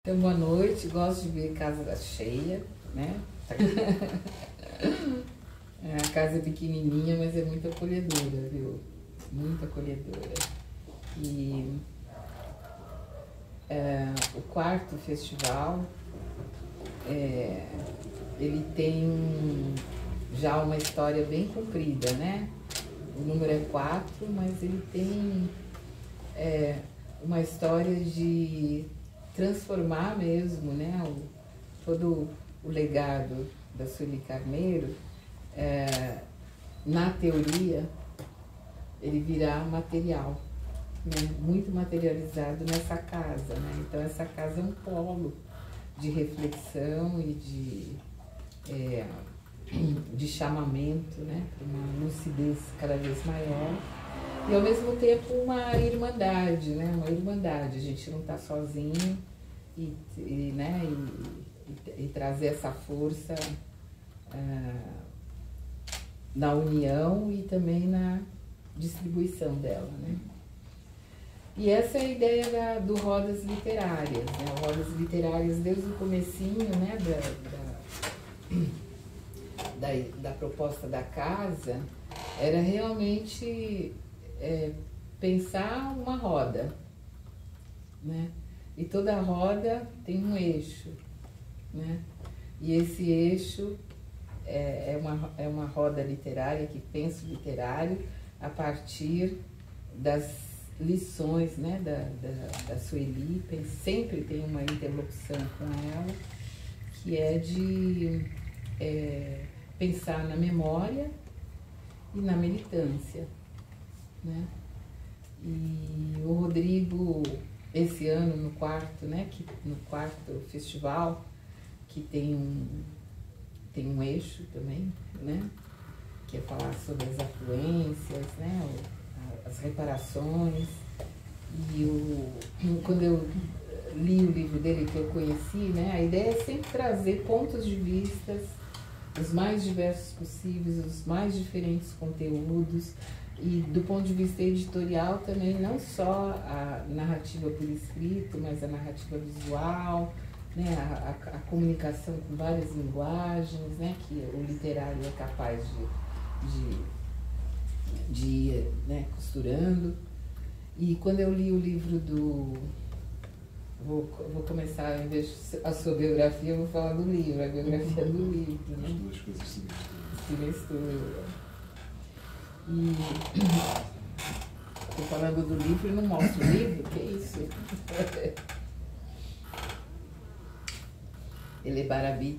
Então, boa noite, gosto de ver casa cheia, né? A casa é pequenininha, mas é muito acolhedora, viu? Muito acolhedora. E o quarto festival, ele tem já uma história bem comprida, né? O número é 4, mas ele tem uma história de transformar mesmo, né, todo o legado da Sueli Carneiro, na teoria, ele virá material, né, muito materializado nessa casa, né? Então essa casa é um polo de reflexão e de chamamento, né, para uma lucidez cada vez maior. E ao mesmo tempo uma irmandade, né? Uma irmandade, a gente não está sozinho e trazer essa força na união e também na distribuição dela, né? E essa é a ideia do Rodas Literárias, né? O Rodas Literárias desde o comecinho, né, da proposta da casa, era realmente pensar uma roda, né? E toda roda tem um eixo, né? E esse eixo é uma roda literária que pensa o literário a partir das lições, né, da Sueli. Sempre tem uma interlocução com ela, que é de pensar na memória e na militância, né? E o Rodrigo, esse ano no quarto, né, no quarto festival, que tem um eixo também, né, que é falar sobre as afluências, né, as reparações. E quando eu li o livro dele, que eu conheci, né, a ideia é sempre trazer pontos de vistas os mais diversos possíveis, os mais diferentes conteúdos, e do ponto de vista editorial também, não só a narrativa por escrito, mas a narrativa visual, né, a comunicação com várias linguagens, né, que o literário é capaz de ir, né, costurando. E quando eu li o livro do... Vou começar, em vez de a sua biografia, eu vou falar do livro, a biografia do livro, né? As duas coisas se misturam. E estou falando do livro e não mostro o livro, que é isso? Ele é Barabit,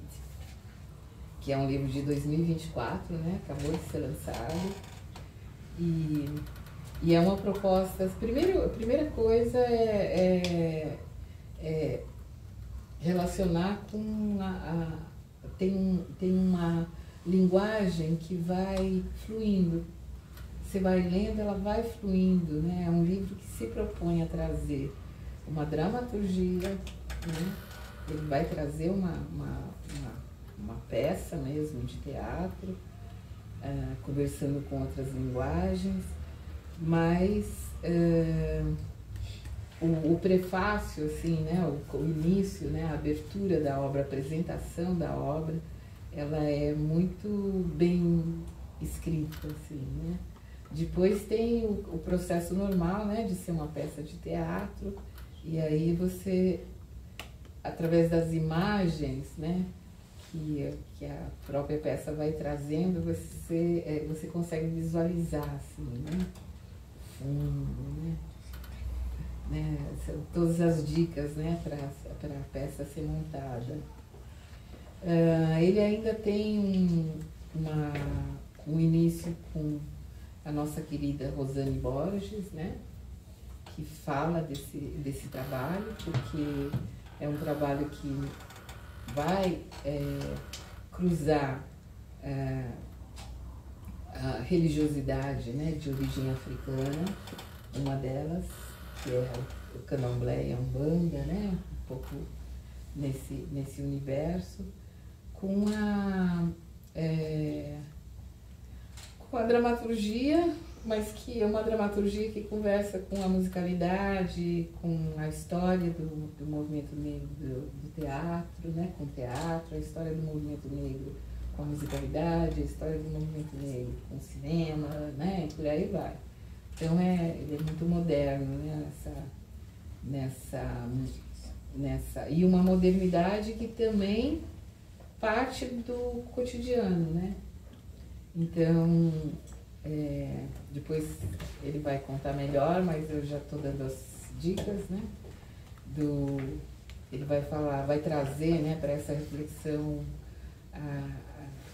que é um livro de 2024, né? Acabou de ser lançado. E é uma proposta... A primeira coisa é relacionar com tem uma linguagem que vai fluindo. Você vai lendo, ela vai fluindo, né? É um livro que se propõe a trazer uma dramaturgia, né? Ele vai trazer uma peça mesmo de teatro, conversando com outras linguagens, mas o prefácio, assim, né, o início, né, a abertura da obra, a apresentação da obra, ela é muito bem escrita, assim, né? Depois tem o processo normal, né, de ser uma peça de teatro, e aí você, através das imagens, né, que a própria peça vai trazendo, você consegue visualizar, assim, né, fundo, né, todas as dicas, né, para a peça ser montada. Ele ainda tem um início com a nossa querida Rosane Borges, né, que fala desse trabalho, porque é um trabalho que vai cruzar a religiosidade, né, de origem africana, uma delas, que é o candomblé e a umbanda, né, um pouco nesse universo, com a dramaturgia mas que é uma dramaturgia que conversa com a musicalidade, com a história do movimento negro do teatro, né? Com o teatro, a história do movimento negro com a musicalidade, a história do movimento negro com o cinema, né? E por aí vai. Então ele é muito moderno, né? E uma modernidade que também parte do cotidiano, né? Então, depois ele vai contar melhor, mas eu já estou dando as dicas, né? Ele vai falar, vai trazer, né, para essa reflexão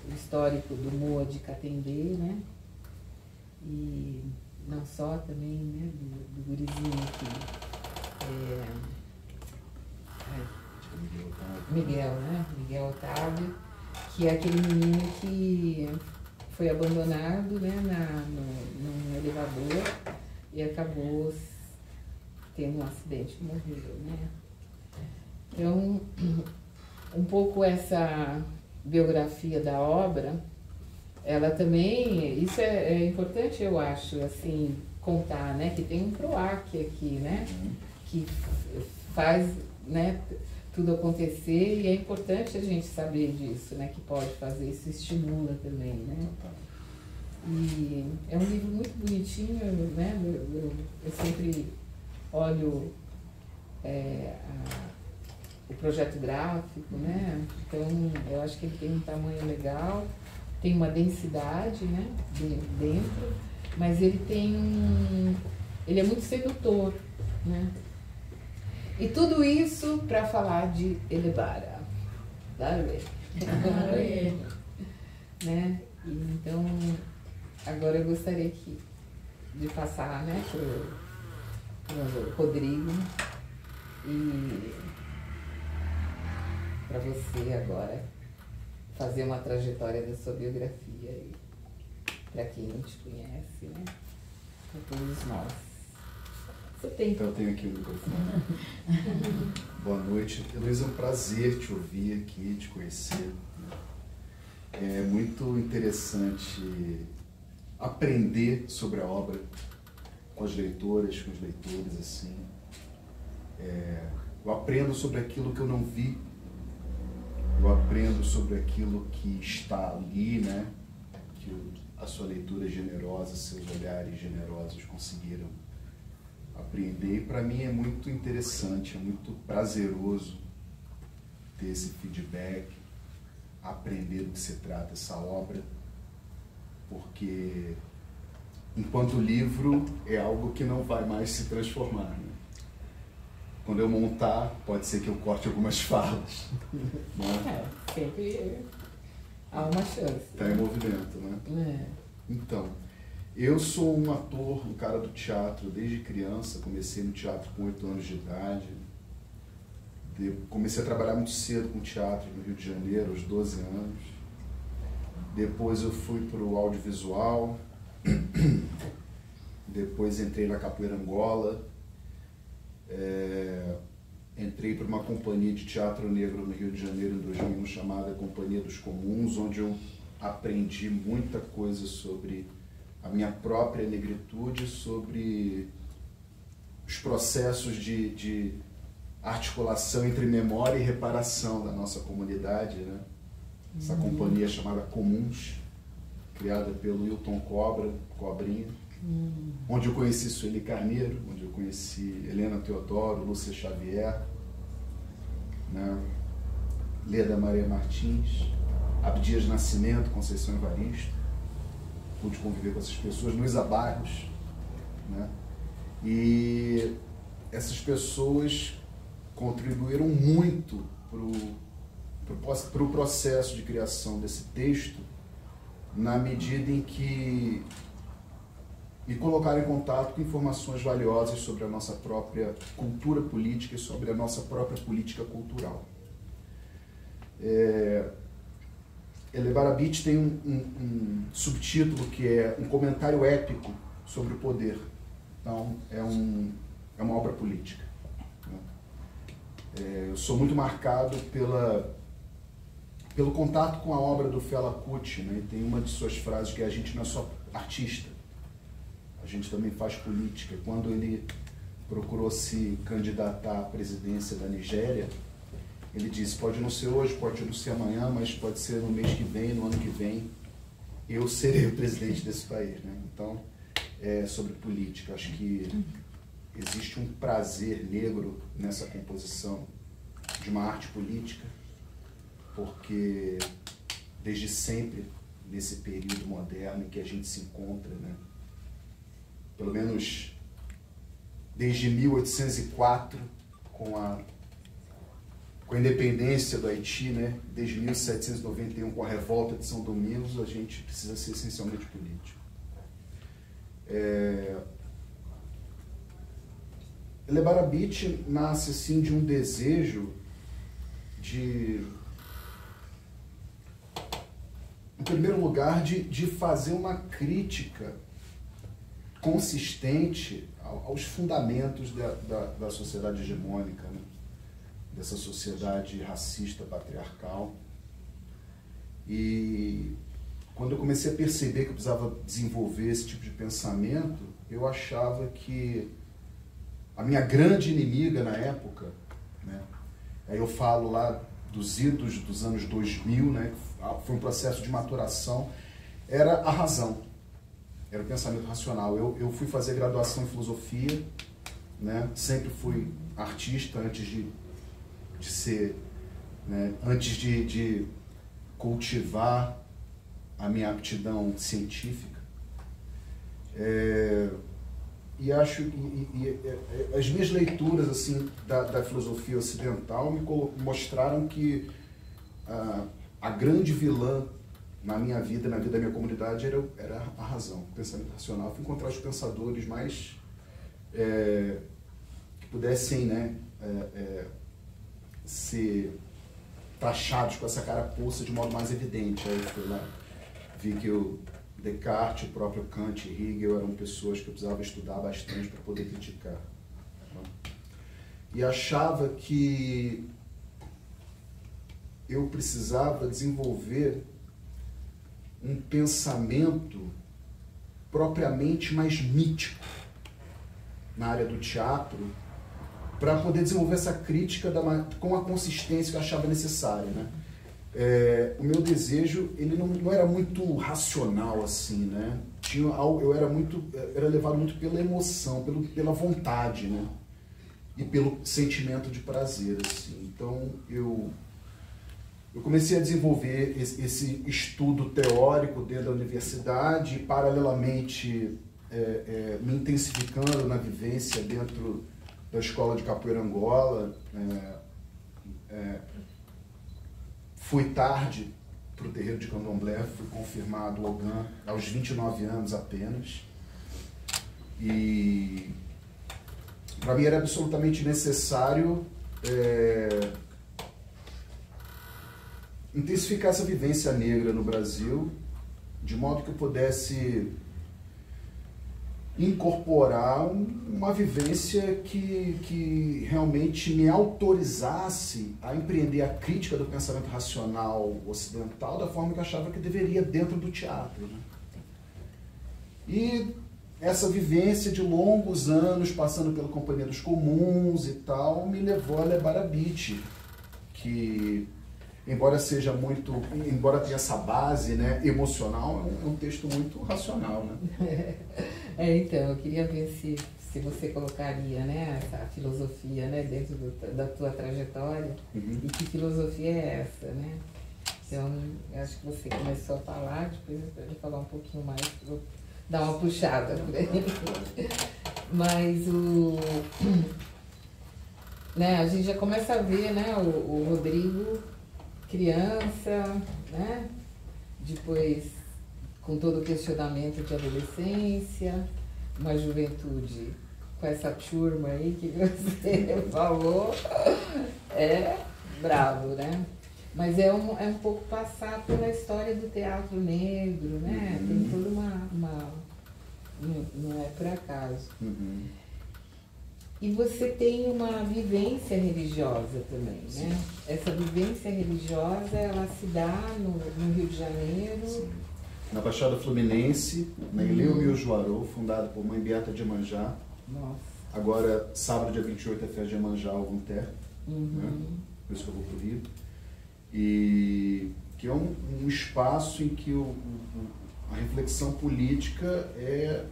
o histórico do Moa de Catendê, né? E não só também, né, do gurizinho que Miguel, né? Miguel Otávio, que é aquele menino que foi abandonado, né, num elevador e acabou tendo um acidente e morreu, né? Então, um pouco essa biografia da obra, ela também, isso é importante, eu acho, assim, contar, né, que tem um PROAC aqui, né, que faz, né, tudo acontecer, e é importante a gente saber disso, né, que pode fazer, isso estimula também, né. E é um livro muito bonitinho, né, eu sempre olho o projeto gráfico, né, então eu acho que ele tem um tamanho legal, tem uma densidade, né, dentro, mas ele ele é muito sedutor, né. E tudo isso para falar de Elebara, né? E então, agora eu gostaria de passar, né, pro Rodrigo e para você agora fazer uma trajetória da sua biografia, para quem não te conhece, né? Para todos nós. Você tem. Então eu tenho aqui o microfone. Boa noite. Heloísa, é um prazer te ouvir aqui, te conhecer. É muito interessante aprender sobre a obra com as leitoras, com os leitores, assim. Eu aprendo sobre aquilo que eu não vi, eu aprendo sobre aquilo que está ali, né? Que a sua leitura generosa, seus olhares generosos conseguiram apreender. E para mim é muito interessante, é muito prazeroso ter esse feedback, aprender do que se trata essa obra, porque enquanto livro é algo que não vai mais se transformar, né? Quando eu montar, pode ser que eu corte algumas falas, né? Sempre há uma chance. Está em movimento, né? Então, eu sou um ator, um cara do teatro desde criança. Comecei no teatro com 8 anos de idade. Comecei a trabalhar muito cedo com teatro no Rio de Janeiro, aos 12 anos. Depois eu fui para o audiovisual. Depois entrei na Capoeira Angola. Entrei para uma companhia de teatro negro no Rio de Janeiro em 2001, chamada Companhia dos Comuns, onde eu aprendi muita coisa sobre a minha própria negritude, sobre os processos de articulação entre memória e reparação da nossa comunidade, né? Essa companhia chamada Comuns, criada pelo Hilton Cobrinha, onde eu conheci Sueli Carneiro, onde eu conheci Helena Teodoro, Lúcia Xavier, né? Leda Maria Martins, Abdias Nascimento, Conceição Evaristo. Pude conviver com essas pessoas, Luísa Barros, né? E essas pessoas contribuíram muito para o processo de criação desse texto, na medida em que me colocaram em contato com informações valiosas sobre a nossa própria cultura política e sobre a nossa própria política cultural. Elebara Beach tem um subtítulo que é um comentário épico sobre o poder. Então, é uma obra política, né? Eu sou muito marcado pelo contato com a obra do Fela Kuti, né? E tem uma de suas frases que é: a gente não é só artista, a gente também faz política. Quando ele procurou se candidatar à presidência da Nigéria, ele disse, pode não ser hoje, pode não ser amanhã, mas pode ser no mês que vem, no ano que vem, eu serei o presidente desse país, né? Então, sobre política, acho que existe um prazer negro nessa composição de uma arte política, porque desde sempre, nesse período moderno em que a gente se encontra, né? Pelo menos desde 1804, com a independência do Haiti, né? Desde 1791, com a revolta de São Domingos, a gente precisa ser essencialmente político. Lebara Beat nasce assim de um desejo de, em primeiro lugar, de fazer uma crítica consistente aos fundamentos da sociedade hegemônica, né? Dessa sociedade racista, patriarcal. E quando eu comecei a perceber que eu precisava desenvolver esse tipo de pensamento, eu achava que a minha grande inimiga na época, né? Aí eu falo lá dos idos dos anos 2000, né? Foi um processo de maturação, era a razão, era o pensamento racional. Eu fui fazer graduação em filosofia, né? Sempre fui artista antes de ser, né? Antes de cultivar a minha aptidão científica. E acho as minhas leituras assim da filosofia ocidental me mostraram que a grande vilã na minha vida, na vida da minha comunidade, era a razão, o pensamento racional. Fui encontrar os pensadores mais que pudessem, né, ser taxados com essa carapuça de modo mais evidente. Aí eu fui lá, vi que o Descartes, o próprio Kant e Hegel eram pessoas que eu precisava estudar bastante para poder criticar, né? E achava que eu precisava desenvolver um pensamento propriamente mais mítico na área do teatro, para poder desenvolver essa crítica com a consistência que eu achava necessária, né? O meu desejo, ele não era muito racional assim, né? Eu era levado muito pela emoção, pela vontade, né? E pelo sentimento de prazer, assim. Então eu comecei a desenvolver esse estudo teórico dentro da universidade, paralelamente me intensificando na vivência dentro da Escola de Capoeira Angola. Fui tarde para o terreiro de Candomblé, fui confirmado Ogã aos 29 anos apenas. E para mim era absolutamente necessário intensificar essa vivência negra no Brasil, de modo que eu pudesse incorporar uma vivência que realmente me autorizasse a empreender a crítica do pensamento racional ocidental da forma que eu achava que deveria dentro do teatro, né? E essa vivência de longos anos, passando pela Companhia dos Comuns e tal, me levou a Lebara Beat, que embora tenha essa base, né, emocional, é um texto muito racional, né? Então, eu queria ver se você colocaria, né, essa filosofia, né, dentro da tua trajetória. Uhum. E que filosofia é essa, né? Então, eu acho que você começou a falar, depois eu vou falar um pouquinho mais, vou dar uma puxada por aí. Mas né, a gente já começa a ver, né, o Rodrigo criança, né? Depois com todo o questionamento de adolescência, uma juventude com essa turma aí que você falou, bravo, né? Mas é um pouco passar pela história do teatro negro, né? Uhum. Tem toda não é por acaso. Uhum. E você tem uma vivência religiosa também, Sim. né? Essa vivência religiosa, ela se dá no Rio de Janeiro. Sim. na Baixada Fluminense, na Ilhéu Miojoarô, fundada por Mãe Beata de Iemanjá. Nossa. Agora, sábado, dia 28, é festa de Iemanjá, algum terra, né? Por isso que eu vou para o Rio. E que é um espaço em que a reflexão política é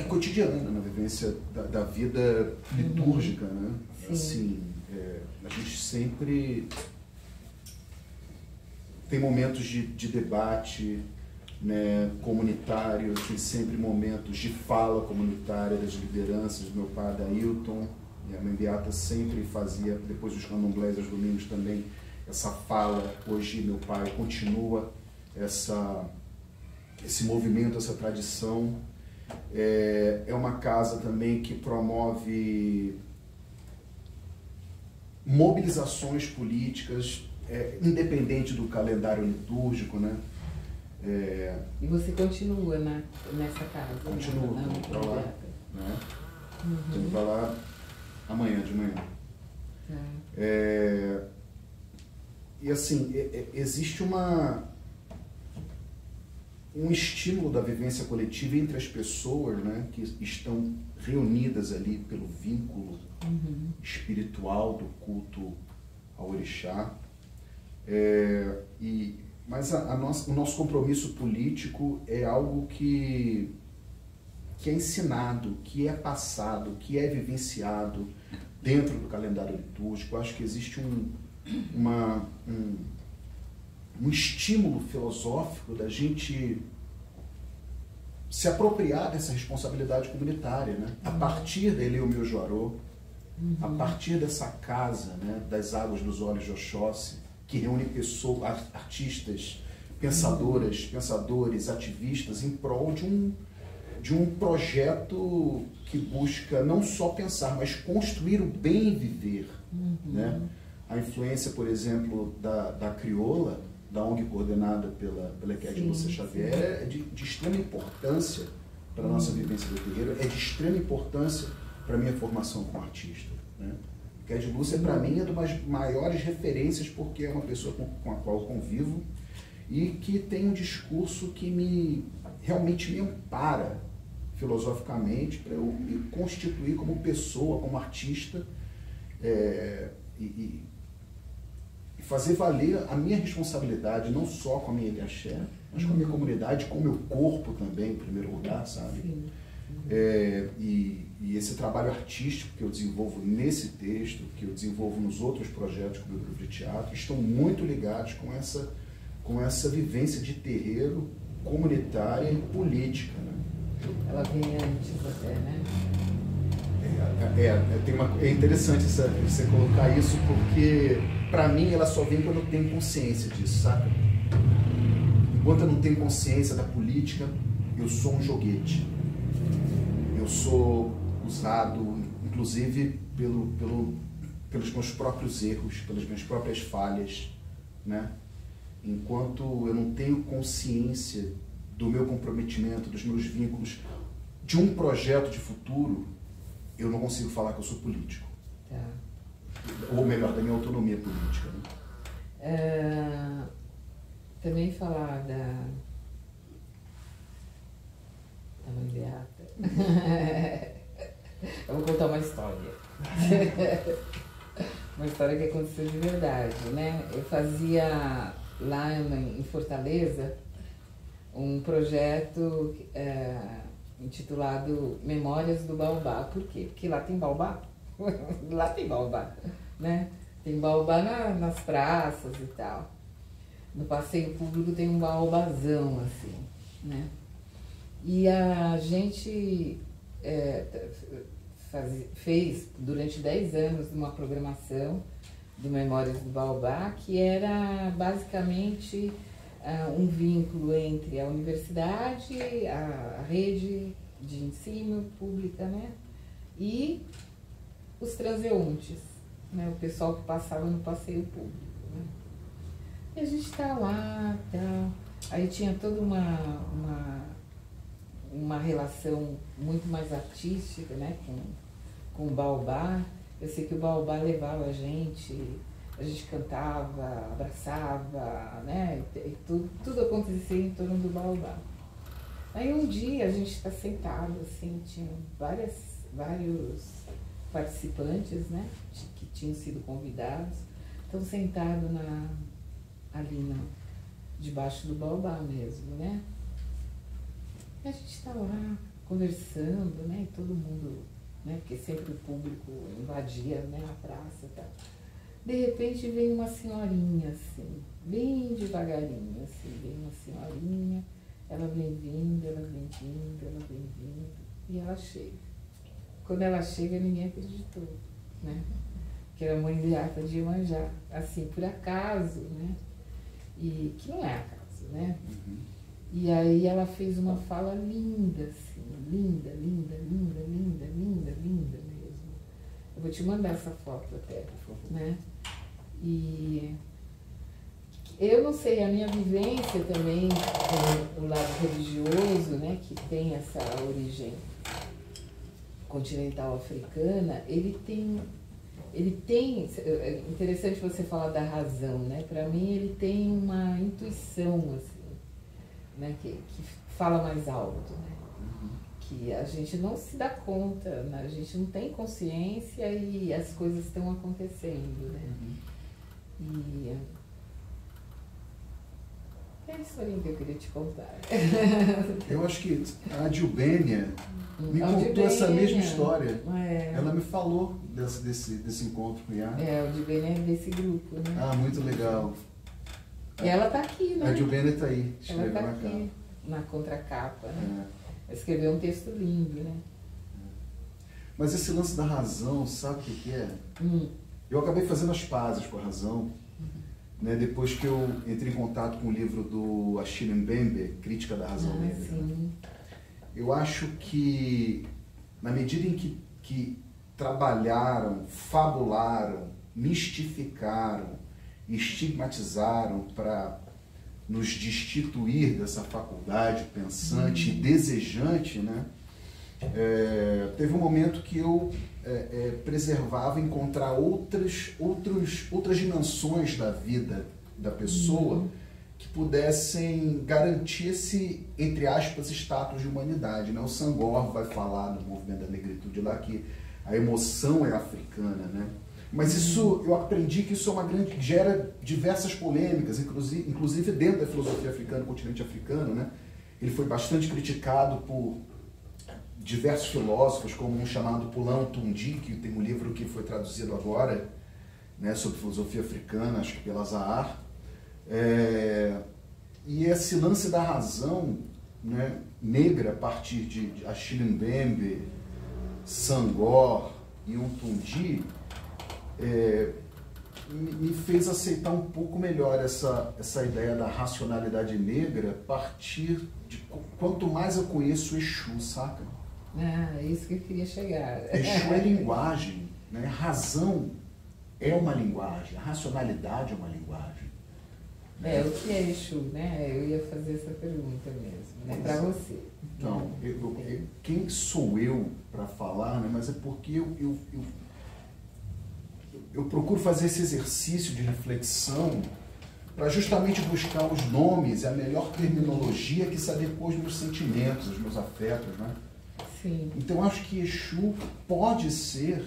cotidiana na vivência da vida litúrgica, né? Sim. Assim, a gente sempre tem momentos de debate, né, comunitário, tem sempre momentos de fala comunitária das lideranças, do meu padre Ailton, e a Mãe Beata sempre fazia, depois dos candomblés aos domingos também, essa fala. Hoje meu pai continua esse movimento, essa tradição. É uma casa também que promove mobilizações políticas, independente do calendário litúrgico, né? E você continua nessa casa? Continuo, estou para lá, né? Estou para lá amanhã de manhã. E assim, existe um estímulo da vivência coletiva entre as pessoas, né, que estão reunidas ali pelo vínculo espiritual do culto ao orixá. Mas o nosso compromisso político é algo que é ensinado, que é passado, que é vivenciado dentro do calendário litúrgico. Eu acho que existe um estímulo filosófico da gente se apropriar dessa responsabilidade comunitária, né? A partir da Ilhéu Miojoarô, a partir dessa casa, né, das águas dos olhos de Oxóssi, que reúne pessoas, artistas, pensadoras, pensadores, ativistas em prol de um projeto que busca não só pensar, mas construir o bem viver, né? A influência, por exemplo, da crioula, da ONG coordenada pela Equete Lúcia Xavier, é de extrema importância para a nossa vivência do terreiro, é de extrema importância para a minha formação como artista, né? Equete Lúcia, para mim, é uma das maiores referências, porque é uma pessoa com a qual eu convivo e que tem um discurso que realmente me ampara filosoficamente para eu me constituir como pessoa, como artista, e fazer valer a minha responsabilidade, não só com a minha Ilhaxé, mas com a minha comunidade, com o meu corpo também, em primeiro lugar, sabe? Sim. E esse trabalho artístico que eu desenvolvo nesse texto, que eu desenvolvo nos outros projetos com o meu grupo de teatro, estão muito ligados com essa vivência de terreiro, comunitária e política, né? Ela vem antes até, né? É interessante você colocar isso, porque para mim ela só vem quando eu tenho consciência disso, sabe? Enquanto eu não tenho consciência da política, eu sou um joguete. Eu sou usado, inclusive, pelos meus próprios erros, pelas minhas próprias falhas, né? Enquanto eu não tenho consciência do meu comprometimento, dos meus vínculos, de um projeto de futuro, eu não consigo falar que eu sou político. Tá. Ou melhor, da minha autonomia política, né? Também falar da Mãe Beata. Eu vou contar uma história. Uma história que aconteceu de verdade, né? Eu fazia lá em Fortaleza um projeto intitulado Memórias do Baobá. Por quê? Porque lá tem baobá. Lá tem baobá, né? Tem baobá nas praças e tal. No passeio público tem um baobazão, assim, né? E a gente fez durante 10 anos uma programação do Memórias do Baobá, que era basicamente um vínculo entre a universidade, a rede de ensino pública, né? E os transeuntes, né? O pessoal que passava no passeio público, né? E a gente tá lá, tá. Aí tinha toda uma relação muito mais artística, né, com o baobá. Eu sei que o baobá levava a gente a gente cantava, abraçava, né? E tudo acontecia em torno do baobá. Aí um dia a gente está sentado, assim, tinha vários participantes, né? Que tinham sido convidados, estão sentados ali debaixo do baobá mesmo, né? E a gente está lá conversando, né? E todo mundo, né? Porque sempre o público invadia, né? A praça e tal. De repente vem uma senhorinha, assim, bem devagarinho, assim, vem uma senhorinha, ela vem vindo, ela vem vindo, ela vem vindo, e ela chega. Quando ela chega, ninguém acreditou, né? Que era a mãe Beata de Iemanjá, assim, por acaso, né? E que não é acaso, né? Uhum. E aí ela fez uma fala linda, assim, linda, linda, linda, linda, linda, linda mesmo. Eu vou te mandar essa foto até, né? E eu não sei, a minha vivência também com o lado religioso, né, que tem essa origem continental africana, ele tem, é interessante você falar da razão, né? Para mim ele tem uma intuição, assim, né, que fala mais alto, né? Que a gente não se dá conta, né? A gente não tem consciência e as coisas estão acontecendo, né? E é a historinha que eu queria te contar. Eu acho que a Dilbênia me contou essa mesma história. É. Ela me falou desse encontro com o Iá. É, o Dilbênia é desse grupo, né? Ah, muito legal. E ela tá aqui, né? A Dilbênia está aí, ela escreveu tá na aqui, capa. na contracapa, né? É. Escreveu um texto lindo, né? Mas esse lance da razão, sabe o que é? Eu acabei fazendo as pazes com a razão, né, depois que eu entrei em contato com o livro do Achille Mbembe, Crítica da Razão Negra. Sim. Eu acho que, na medida em que trabalharam, fabularam, mistificaram, estigmatizaram para nos destituir dessa faculdade pensante e desejante, né? Teve um momento que eu preservava encontrar outras dimensões da vida da pessoa que pudessem garantir esse, entre aspas, status de humanidade, né? O Senghor vai falar no movimento da negritude lá que a emoção é africana, né? Mas isso, eu aprendi que isso é uma grande, gera diversas polêmicas, inclusive dentro da filosofia africana, continente africano, né? Ele foi bastante criticado por diversos filósofos, como um chamado Pulan Tundi, que tem um livro que foi traduzido agora, né, sobre filosofia africana, acho que pela Zahar. E esse lance da razão, né, negra a partir de Achille Mbembe, Senghor e um Tundi, me fez aceitar um pouco melhor essa ideia da racionalidade negra a partir de quanto mais eu conheço o Exu, saca? É isso que eu queria chegar. Exu é linguagem, né? Razão é uma linguagem, a racionalidade é uma linguagem. O que é Exu, né? Eu ia fazer essa pergunta mesmo, né? Para você. Então, quem sou eu para falar, né? Mas é porque eu procuro fazer esse exercício de reflexão para justamente buscar os nomes e a melhor terminologia que se adequa aos meus sentimentos, aos meus afetos, né? Sim. Então, acho que Exu pode ser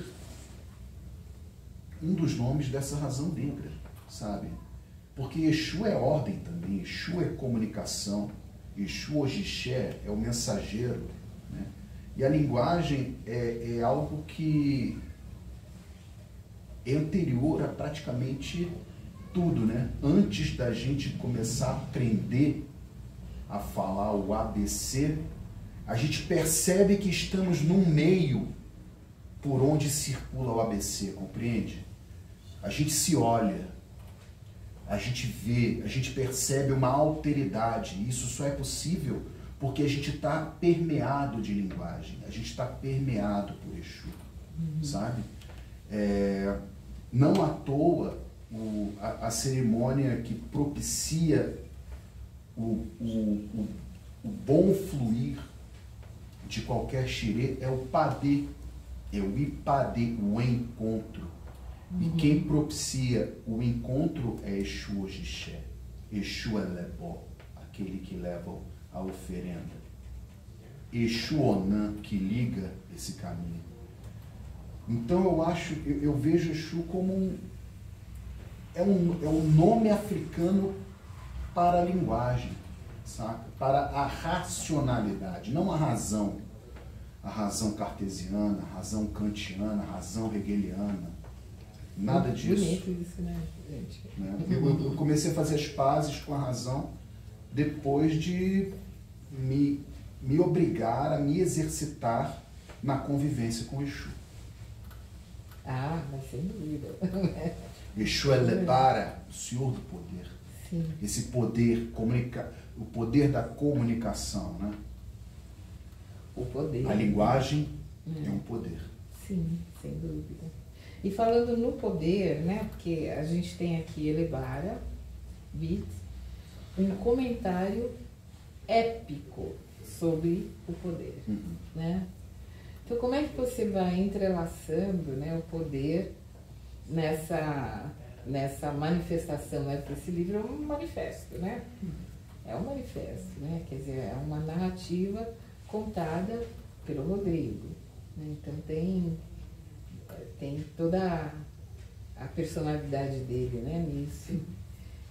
um dos nomes dessa razão negra, sabe? Porque Exu é ordem também, Exu é comunicação, Exu Ogixé é o mensageiro, né? E a linguagem é algo que é anterior a praticamente tudo, né? Antes da gente começar a aprender a falar o ABC, a gente percebe que estamos num meio por onde circula o ABC, compreende? A gente se olha, a gente vê, a gente percebe uma alteridade. Isso só é possível porque a gente está permeado de linguagem, a gente está permeado por Exu, sabe? Não à toa a cerimônia que propicia o bom fluir de qualquer xirê é o padê, é o ipadê, o encontro. E quem propicia o encontro é Exu Ogixé. Exu Elebó, aquele que leva a oferenda. Exu Onã, que liga esse caminho. Então eu vejo Exu como é um nome africano para a linguagem, saca? Para a racionalidade, não a razão cartesiana, a razão kantiana, a razão hegeliana, nada disso. Bonito isso, né, gente? Eu comecei a fazer as pazes com a razão depois de me obrigar a me exercitar na convivência com Exu. Ah, mas sem dúvida. Exu é Lebara, o Senhor do poder. Sim. Esse poder, o poder da comunicação, né? O poder. A linguagem é um poder. Sim, sem dúvida. E falando no poder, né? Porque a gente tem aqui Elebara, Bit, um comentário épico sobre o poder, né? Então, como é que você vai entrelaçando, né, o poder nessa manifestação, né? Porque esse livro é um manifesto, né? É um manifesto, né? Quer dizer, é uma narrativa contada pelo Rodrigo, né? Então tem toda a personalidade dele, né, nisso.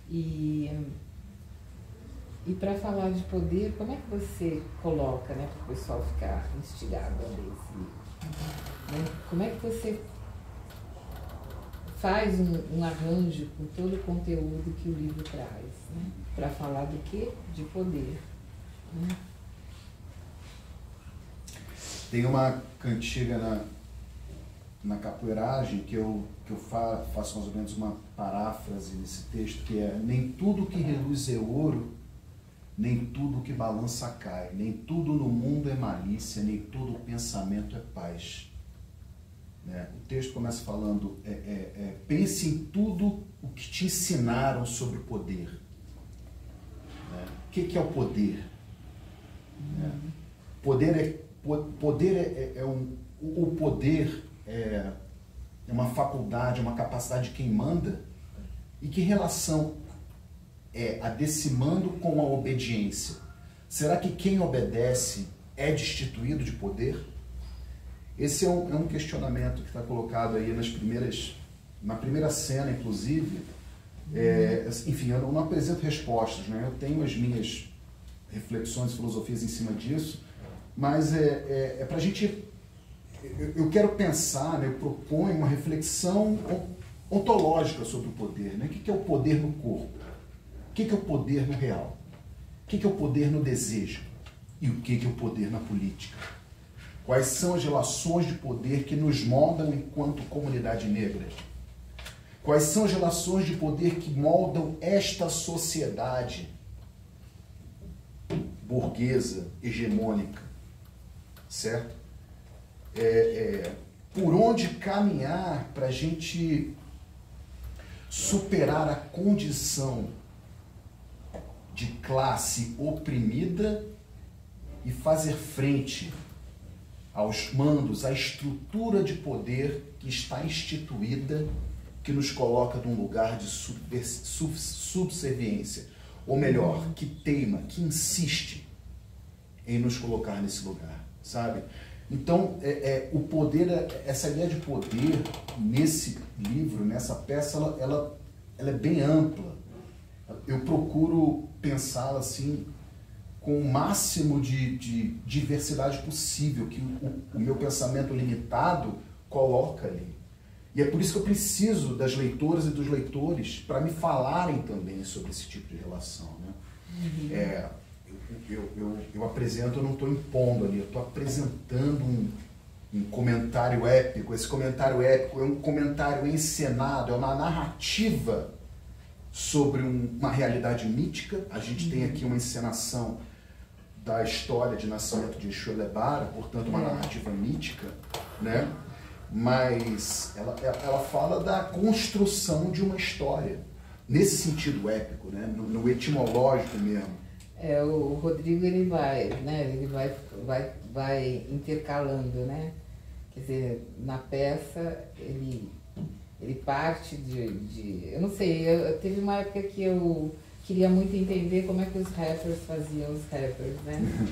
E para falar de poder, como é que você coloca, né, para o pessoal ficar instigado a ler esse livro? Né? Como é que você faz um arranjo com todo o conteúdo que o livro traz, né? Para falar do quê? De poder. Né? Tem uma cantiga na capoeiragem que eu faço mais ou menos uma paráfrase nesse texto, que é: nem tudo que reluz é ouro, nem tudo que balança cai, nem tudo no mundo é malícia, nem todo pensamento é paz. Né? O texto começa falando, pense em tudo o que te ensinaram sobre o poder. Né? O que é o poder? O poder é uma faculdade, uma capacidade de quem manda. E que relação é a desse mando com a obediência? Será que quem obedece é destituído de poder? Esse é um questionamento que está colocado aí na primeira cena, inclusive. Enfim, eu não apresento respostas, né? Eu tenho as minhas reflexões e filosofias em cima disso, mas para a gente... Eu quero pensar, né? Eu proponho uma reflexão ontológica sobre o poder, né? O que é o poder no corpo? O que é o poder no real? O que é o poder no desejo? E o que é o poder na política? Quais são as relações de poder que nos moldam enquanto comunidade negra? Quais são as relações de poder que moldam esta sociedade burguesa, hegemônica? Certo? Por onde caminhar para a gente superar a condição de classe oprimida e fazer frente aos mandos, à estrutura de poder que está instituída, que nos coloca num lugar de subserviência, ou melhor, que teima, que insiste em nos colocar nesse lugar, sabe? Então, o poder, essa ideia de poder nesse livro, nessa peça, ela é bem ampla. Eu procuro pensá-la assim, com o máximo de diversidade possível, que o meu pensamento limitado coloca ali. E é por isso que eu preciso das leitoras e dos leitores para me falarem também sobre esse tipo de relação, né? Eu apresento, eu não estou impondo ali, eu estou apresentando um comentário épico. Esse comentário épico é um comentário encenado, é uma narrativa sobre uma realidade mítica. A gente tem aqui uma encenação da história de nascimento de Exu Elebara, portanto uma narrativa mítica, né? Mas ela fala da construção de uma história, nesse sentido épico, né? No etimológico mesmo. O Rodrigo, ele vai, né? Ele vai intercalando, né? Quer dizer, na peça ele Ele parte eu não sei, teve uma época que eu queria muito entender como é que os rappers faziam os rappers, né?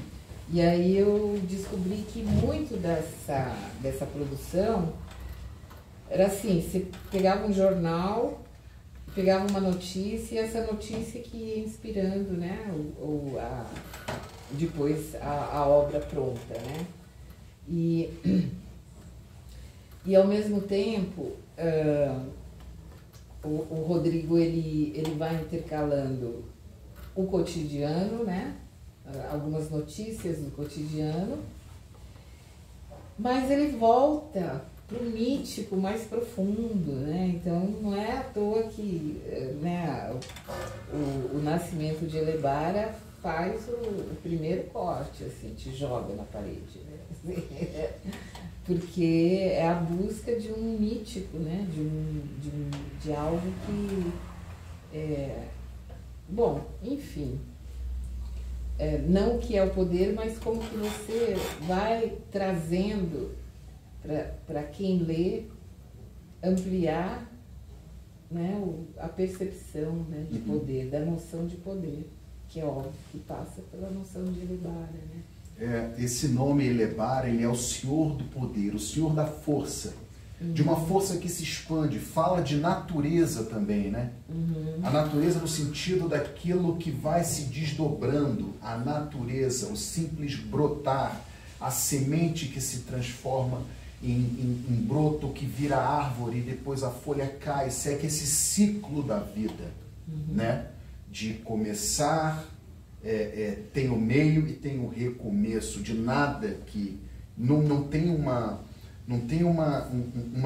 E aí eu descobri que muito dessa produção era assim, você pegava um jornal, pegava uma notícia, e essa notícia que ia inspirando, né, depois a obra pronta, né? E ao mesmo tempo, o Rodrigo ele vai intercalando o cotidiano, né? Algumas notícias do cotidiano, mas ele volta para o mítico mais profundo, né? Então não é à toa que, né, o Nascimento de Elebara faz o primeiro corte, assim, te joga na parede, né? Porque é a busca de um mítico, né? De algo que bom, enfim, não o que é o poder, mas como que você vai trazendo para quem lê ampliar, né, a percepção, né, de poder, da noção de poder, que é óbvio que passa pela noção de Elebara, né? Esse nome Elebara, ele é o Senhor do poder, o Senhor da força, de uma força que se expande, fala de natureza também, né? A natureza no sentido daquilo que vai se desdobrando, a natureza, o simples brotar, a semente que se transforma em broto, que vira árvore e depois a folha cai, segue esse ciclo da vida, né? De começar, tem o meio e tem o recomeço, de nada que não tem uma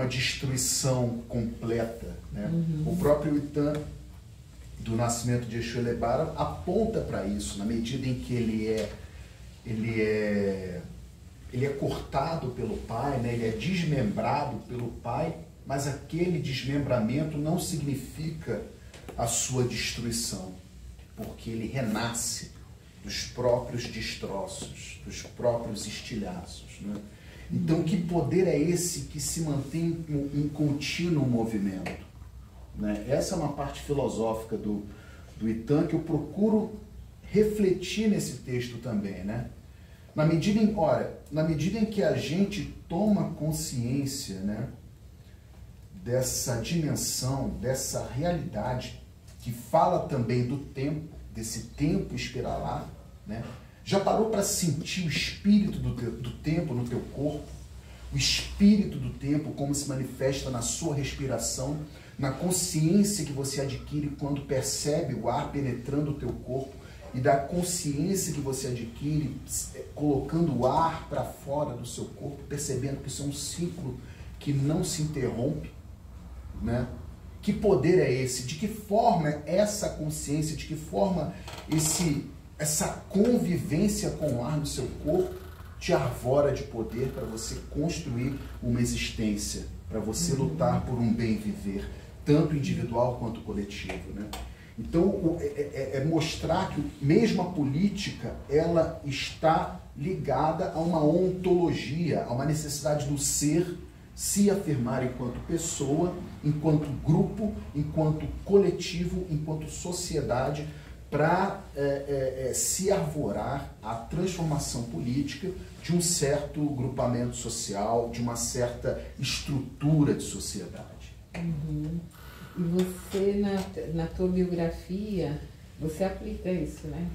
destruição completa, né? O próprio Itan do Nascimento de Exu Elebara aponta para isso, na medida em que ele é cortado pelo pai, né? Ele é desmembrado pelo pai, mas aquele desmembramento não significa a sua destruição, porque ele renasce dos próprios destroços, dos próprios estilhaços, né? Então, que poder é esse que se mantém em contínuo movimento, né? Essa é uma parte filosófica do Itan que eu procuro refletir nesse texto também, né? Na medida em que a gente toma consciência, né, dessa dimensão, dessa realidade, que fala também do tempo, desse tempo espiralar, né? Já parou para sentir o espírito do tempo no teu corpo? O espírito do tempo como se manifesta na sua respiração, na consciência que você adquire quando percebe o ar penetrando o teu corpo, e da consciência que você adquire colocando o ar para fora do seu corpo, percebendo que isso é um ciclo que não se interrompe, né? Que poder é esse? De que forma essa consciência, de que forma essa convivência com o ar no seu corpo te arvora de poder para você construir uma existência, para você lutar por um bem viver, tanto individual quanto coletivo, né? Então, é mostrar que mesmo a política, ela está ligada a uma ontologia, a uma necessidade do ser se afirmar enquanto pessoa, enquanto grupo, enquanto coletivo, enquanto sociedade, para se arvorar a transformação política de um certo grupamento social, de uma certa estrutura de sociedade. E você, na tua biografia, você aplica isso, né?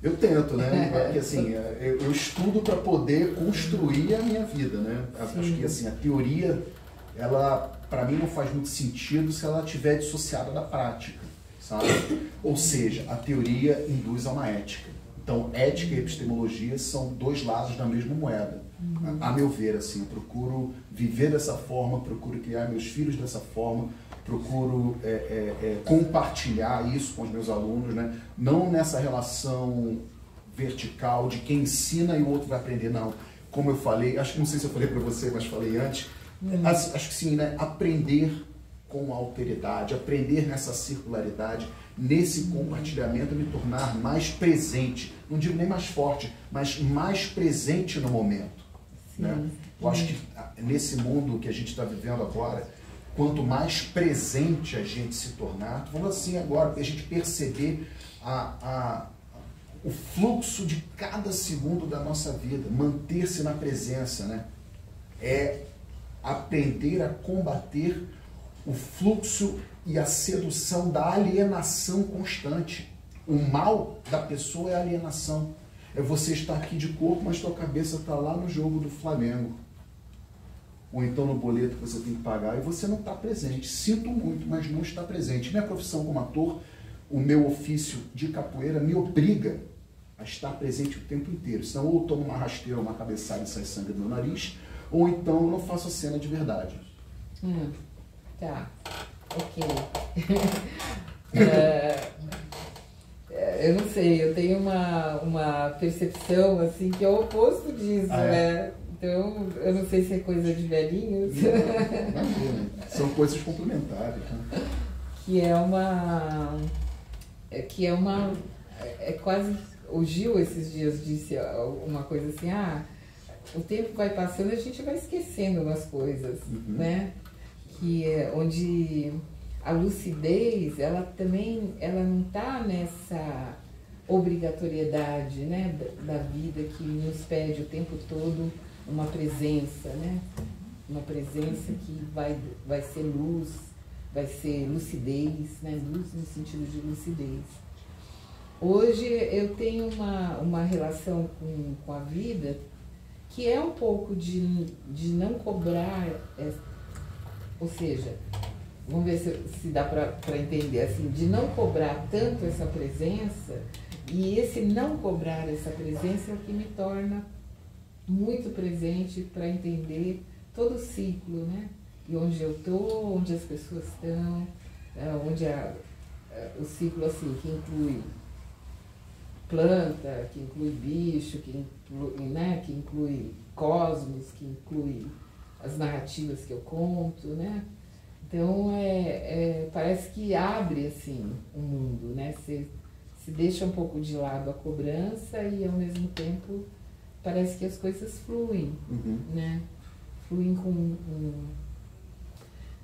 Eu tento, né? Porque, assim, eu estudo para poder construir a minha vida, né? Acho que assim, a teoria, ela, para mim, não faz muito sentido se ela estiver dissociada da prática, sabe? Ou seja, a teoria induz a uma ética. Então, ética e epistemologia são dois lados da mesma moeda. A meu ver, assim, eu procuro viver dessa forma, procuro criar meus filhos dessa forma, procuro compartilhar isso com os meus alunos, né? Não nessa relação vertical de quem ensina e o outro vai aprender, não. Como eu falei, não sei se eu falei para você, mas falei antes, acho que sim, né? Aprender com alteridade, aprender nessa circularidade, nesse compartilhamento, me tornar mais presente, não digo nem mais forte, mas mais presente no momento, né? Eu acho que nesse mundo que a gente está vivendo agora, quanto mais presente a gente se tornar, tô falando assim agora, a gente perceber o fluxo de cada segundo da nossa vida, manter-se na presença, né? É aprender a combater o fluxo e a sedução da alienação constante. O mal da pessoa é a alienação. É você estar aqui de corpo, mas sua cabeça está lá no jogo do Flamengo. Ou então no boleto que você tem que pagar e você não está presente. Sinto muito, mas não está presente. Minha profissão como ator, o meu ofício de capoeira me obriga a estar presente o tempo inteiro. Senão ou eu tomo uma rasteira, uma cabeçada e sai sangue do meu nariz, ou então eu não faço a cena de verdade. Tá, ok. Eu não sei, eu tenho uma percepção assim que é o oposto disso, né? Então, eu não sei se é coisa de velhinhos. Não, são coisas complementares. Né? É quase, o Gil esses dias disse uma coisa assim, o tempo vai passando e a gente vai esquecendo umas coisas, né? Que é onde a lucidez, ela não está nessa obrigatoriedade, né, da vida que nos pede o tempo todo uma presença, né? Uma presença que vai ser luz, vai ser lucidez, né? Luz no sentido de lucidez. Hoje eu tenho uma relação com a vida que é um pouco de não cobrar, ou seja, vamos ver se dá para entender, assim, de não cobrar tanto essa presença, e esse não cobrar essa presença é o que me torna muito presente para entender todo o ciclo, né? E onde eu estou, onde as pessoas estão, onde o ciclo assim, que inclui planta, que inclui bicho, que inclui cosmos, que inclui as narrativas que eu conto, né? Então, parece que abre, assim, o mundo, né? Você se deixa um pouco de lado a cobrança e, ao mesmo tempo, parece que as coisas fluem, né? Fluem com...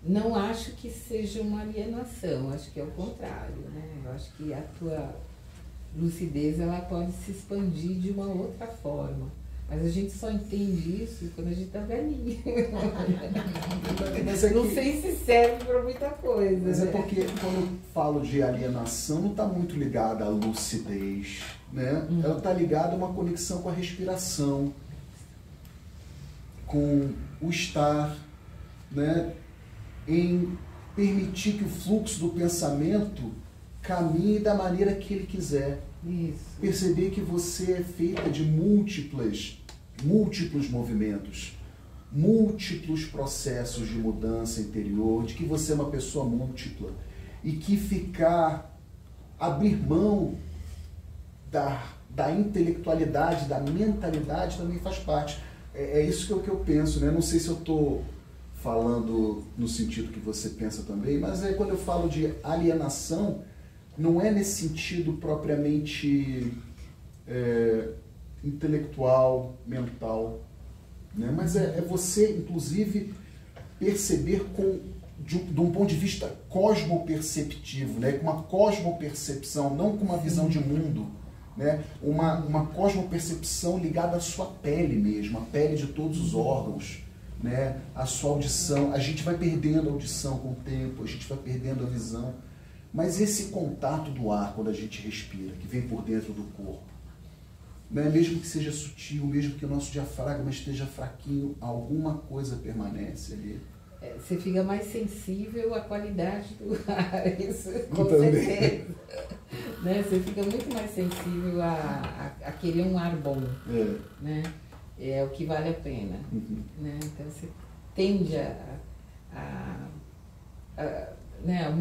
Não acho que seja uma alienação, acho que é o contrário, né? Eu acho que a tua lucidez, ela pode se expandir de uma outra forma. Mas a gente só entende isso quando a gente tá velhinho. Não sei se serve para muita coisa. Mas né? É porque quando eu falo de alienação, não está muito ligada à lucidez, né? Ela está ligada a uma conexão com a respiração, com o estar, né? Em permitir que o fluxo do pensamento caminhe da maneira que ele quiser. Isso. Perceber que você é feita de múltiplos movimentos, múltiplos processos de mudança interior, de que você é uma pessoa múltipla e que abrir mão da intelectualidade, da mentalidade também faz parte. É isso que eu penso, né? Não sei se eu estou falando no sentido que você pensa também, mas quando eu falo de alienação, não é nesse sentido propriamente intelectual, mental, né? Mas é você, inclusive, perceber de um ponto de vista cosmoperceptivo, né? Com uma cosmopercepção, não com uma visão de mundo, né? Uma cosmopercepção ligada à sua pele mesmo, a pele de todos os órgãos, né? A sua audição. A gente vai perdendo a audição com o tempo, a gente vai perdendo a visão. Mas esse contato do ar, quando a gente respira, que vem por dentro do corpo, né? Mesmo que seja sutil, mesmo que o nosso diafragma esteja fraquinho, alguma coisa permanece ali. Você fica mais sensível à qualidade do ar, isso com também. certeza. Né? Você fica muito mais sensível a querer um ar bom. Né? É o que vale a pena. Né? Então você tende né? A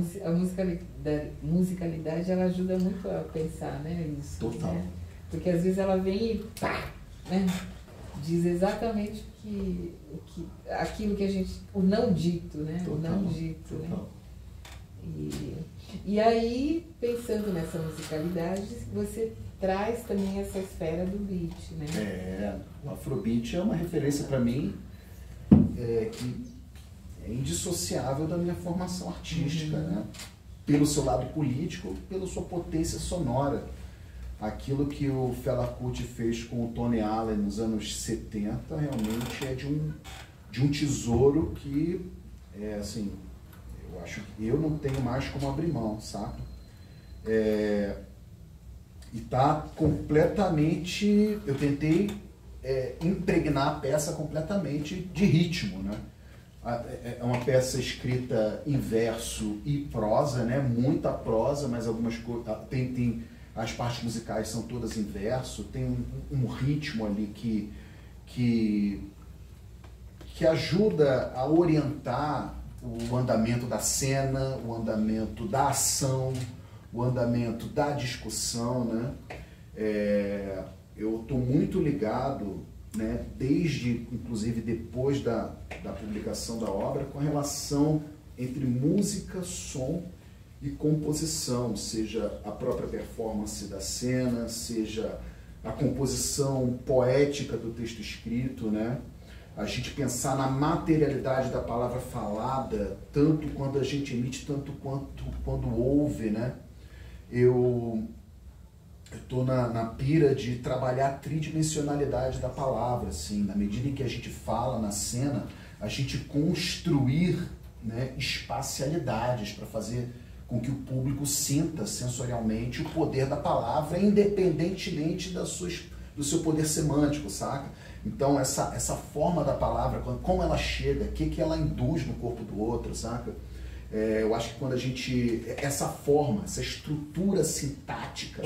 musicalidade, ela ajuda muito a pensar, né? Isso. Total. Né? Porque às vezes ela vem e pá, né? Diz exatamente aquilo que a gente, o não dito, né? Total. O não dito, Total. né? E aí, pensando nessa musicalidade, você traz também essa esfera do beat, né? O Afrobeat é uma referência para mim, que indissociável da minha formação artística, né? Pelo seu lado político, pela sua potência sonora. Aquilo que o Fela Kuti fez com o Tony Allen nos anos 70 realmente é de um tesouro que, assim, eu acho que eu não tenho mais como abrir mão, sabe? E tá completamente... Eu tentei impregnar a peça completamente de ritmo, né? É uma peça escrita em verso e prosa, né? Muita prosa, mas algumas coisas... Tem as partes musicais são todas em verso, tem um ritmo ali que ajuda a orientar o andamento da cena, o andamento da ação, o andamento da discussão, né? Eu estou muito ligado, né, desde, inclusive, depois da publicação da obra, com a relação entre música, som e composição, seja a própria performance da cena, seja a composição poética do texto escrito, né? A gente pensar na materialidade da palavra falada, tanto quando a gente emite, tanto quanto quando ouve, né? Eu estou na pira de trabalhar a tridimensionalidade da palavra, assim, na medida em que a gente fala na cena, a gente construir, né, espacialidades para fazer com que o público sinta sensorialmente o poder da palavra, independentemente do seu poder semântico, saca? Então, essa forma da palavra, como ela chega, o que ela induz no corpo do outro, saca? Eu acho que quando a gente... Essa forma, essa estrutura sintática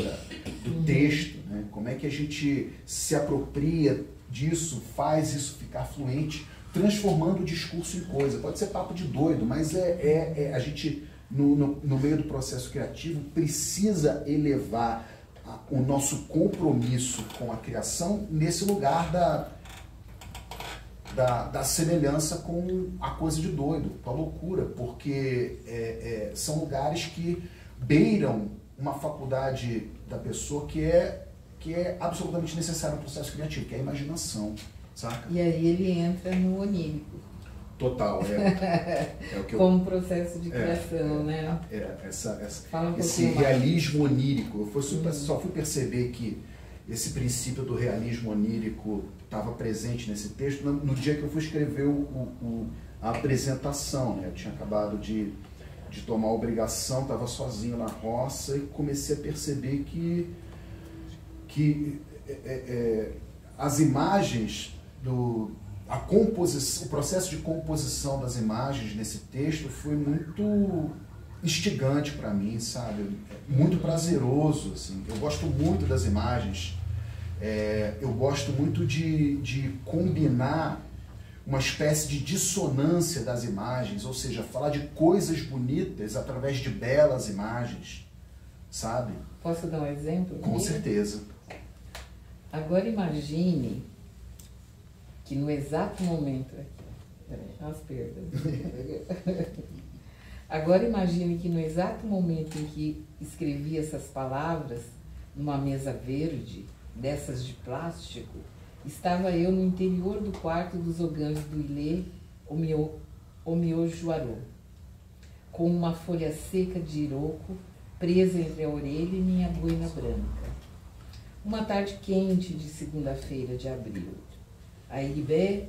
do texto, né? Como é que a gente se apropria disso, faz isso ficar fluente, transformando o discurso em coisa. Pode ser papo de doido, mas a gente, no meio do processo criativo, precisa elevar o nosso compromisso com a criação nesse lugar da semelhança com a coisa de doido, com a loucura, porque são lugares que beiram uma faculdade da pessoa que é absolutamente necessária no processo criativo, que é a imaginação, saca? E aí ele entra no onírico. Total, o que como processo de criação, né? Esse realismo onírico. Eu só fui perceber que esse princípio do realismo onírico estava presente nesse texto no dia que eu fui escrever a apresentação, né? Eu tinha acabado de tomar a obrigação, estava sozinho na roça e comecei a perceber que as imagens o processo de composição das imagens nesse texto foi muito instigante para mim, sabe? Muito prazeroso, assim. Eu gosto muito das imagens, eu gosto muito de combinar uma espécie de dissonância das imagens, ou seja, falar de coisas bonitas através de belas imagens, sabe? Posso dar um exemplo? Com certeza. Agora imagine que no exato momento... As perdas. Agora imagine que no exato momento em que escrevi essas palavras, numa mesa verde, dessas de plástico, estava eu no interior do quarto dos Oganjos do Ilê, Omiojuarô, com uma folha seca de iroco presa entre a orelha e minha boina branca. Uma tarde quente de segunda-feira de abril. A Iribé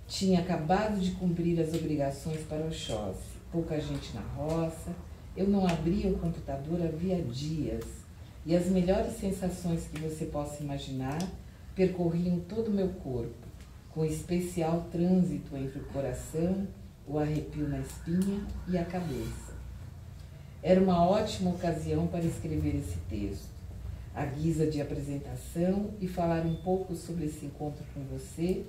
tinha acabado de cumprir as obrigações para Oxóssi. Pouca gente na roça. Eu não abria o computador havia dias. E as melhores sensações que você possa imaginar percorriam todo o meu corpo, com especial trânsito entre o coração, o arrepio na espinha e a cabeça. Era uma ótima ocasião para escrever esse texto, à guisa de apresentação, e falar um pouco sobre esse encontro com você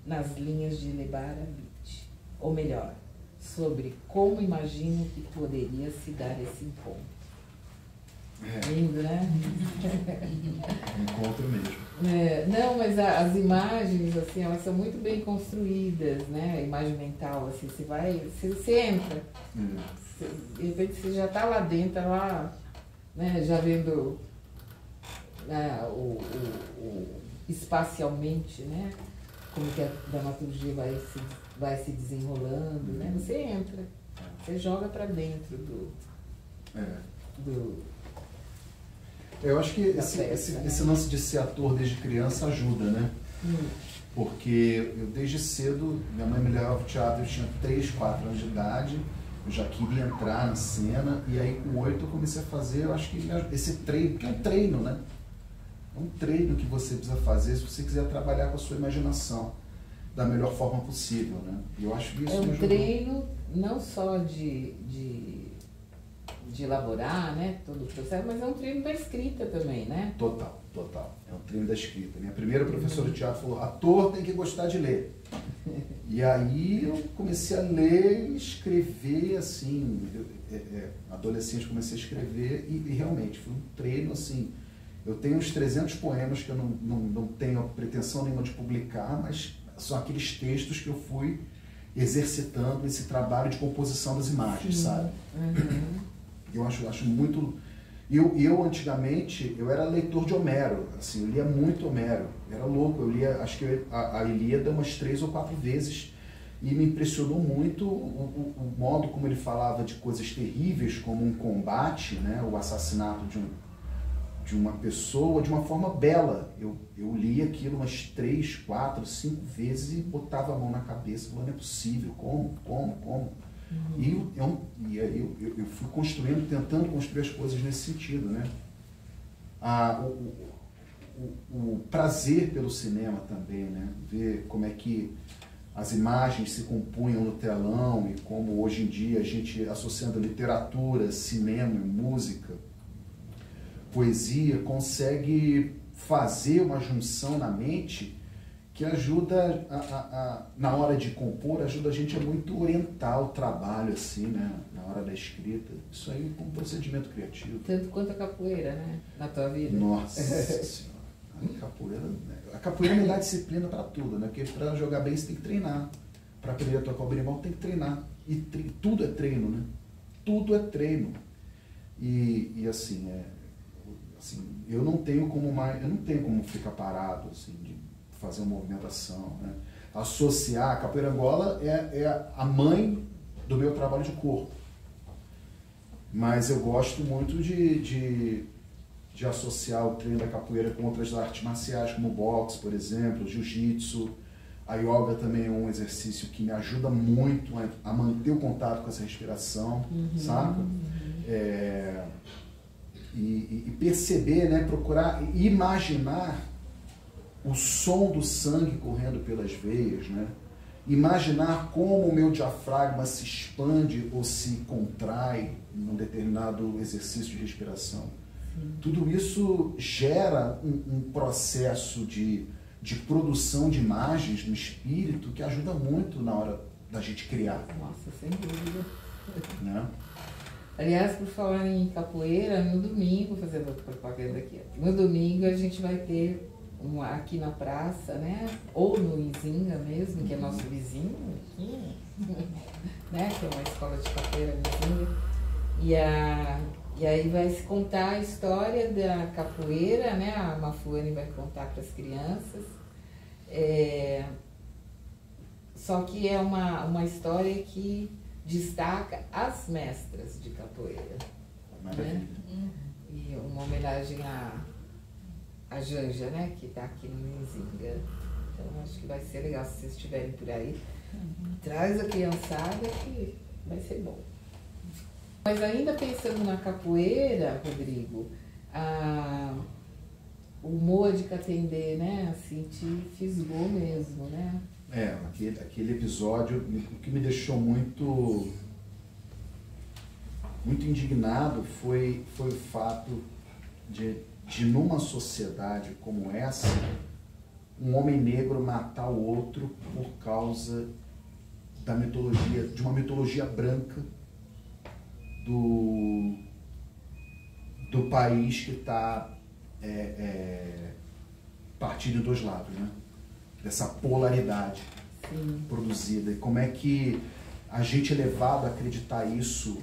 nas linhas de Lebar Abit. Ou melhor, sobre como imagino que poderia se dar esse encontro. Lindo, né? Encontro mesmo. Não, mas as imagens, assim, elas são muito bem construídas, né? A imagem mental, assim, você entra, de repente você já está lá dentro, lá, né? Já vendo espacialmente, né? Como que a dramaturgia vai se vai se desenrolando, né? Você entra, você joga para dentro Eu acho que esse lance de ser ator desde criança ajuda, né? Porque eu desde cedo, minha mãe me levava ao teatro, eu tinha 3, 4 anos de idade, eu já queria entrar na cena, e aí com 8 eu comecei a fazer, eu acho que esse treino, que é um treino, né? É um treino que você precisa fazer se você quiser trabalhar com a sua imaginação da melhor forma possível, né? E eu acho que isso é um treino não só de elaborar, né, todo o processo, mas é um treino da escrita também, né? Total. É um treino da escrita. Minha primeira professora de teatro falou, ator tem que gostar de ler. E aí eu comecei a ler e escrever, assim, adolescente comecei a escrever e realmente foi um treino, assim, eu tenho uns 300 poemas que eu não tenho pretensão nenhuma de publicar, mas são aqueles textos que eu fui exercitando esse trabalho de composição das imagens, sabe? Eu acho muito... Eu antigamente, eu era leitor de Homero, assim, eu lia muito Homero, era louco, eu lia, acho que a Ilíada umas 3 ou 4 vezes, e me impressionou muito o modo como ele falava de coisas terríveis, como um combate, né, o assassinato de uma pessoa, de uma forma bela. Eu lia aquilo umas 3, 4, 5 vezes e botava a mão na cabeça, falando, não é possível, como? E eu fui construindo, tentando construir as coisas nesse sentido, né? O prazer pelo cinema também, né? Ver como é que as imagens se compunham no telão e como hoje em dia a gente, associando literatura, cinema, música, poesia, consegue fazer uma junção na mente que ajuda, na hora de compor, ajuda a gente a muito orientar o trabalho, assim, né? Na hora da escrita. Isso aí é um procedimento criativo. Tanto quanto a capoeira, né? Na tua vida. Nossa Senhora. A capoeira me dá disciplina para tudo, né? Porque para jogar bem você tem que treinar. Para aprender a tocar o berimbau tem que treinar. E tudo é treino, né? Tudo é treino. E assim, eu não tenho como ficar parado, assim, de fazer uma movimentação, né? Associar a capoeira Angola é a mãe do meu trabalho de corpo, mas eu gosto muito de associar o treino da capoeira com outras artes marciais, como o boxe, por exemplo, jiu-jitsu. A yoga também é um exercício que me ajuda muito a manter o contato com essa respiração, saca? E perceber, né, procurar imaginar o som do sangue correndo pelas veias, né? Imaginar como o meu diafragma se expande ou se contrai num determinado exercício de respiração. Tudo isso gera um processo de produção de imagens no espírito que ajuda muito na hora da gente criar. Nossa, sem dúvida. Né? Aliás, por falar em capoeira, no domingo, fazendo propaganda aqui, no domingo a gente vai ter aqui na praça, né? Ou no Izinga mesmo, que é nosso vizinho aqui, né? Que é uma escola de capoeira no Izinga. E aí vai se contar a história da capoeira, né? A Mafuane vai contar para as crianças. Só que é uma história que destaca as mestras de capoeira. Né? E uma homenagem a Janja, né, que está aqui no Izinga. Então acho que vai ser legal se vocês estiverem por aí. Traz a criançada que vai ser bom. Mas ainda pensando na capoeira, Rodrigo, o Moa de Catendê, né, assim, te fisgou mesmo, né? Aquele episódio, o que me deixou muito indignado foi o fato de numa sociedade como essa, um homem negro matar o outro por causa de uma mitologia branca do país que está partindo dos lados, né? Dessa polaridade produzida. E como é que a gente é levado a acreditar isso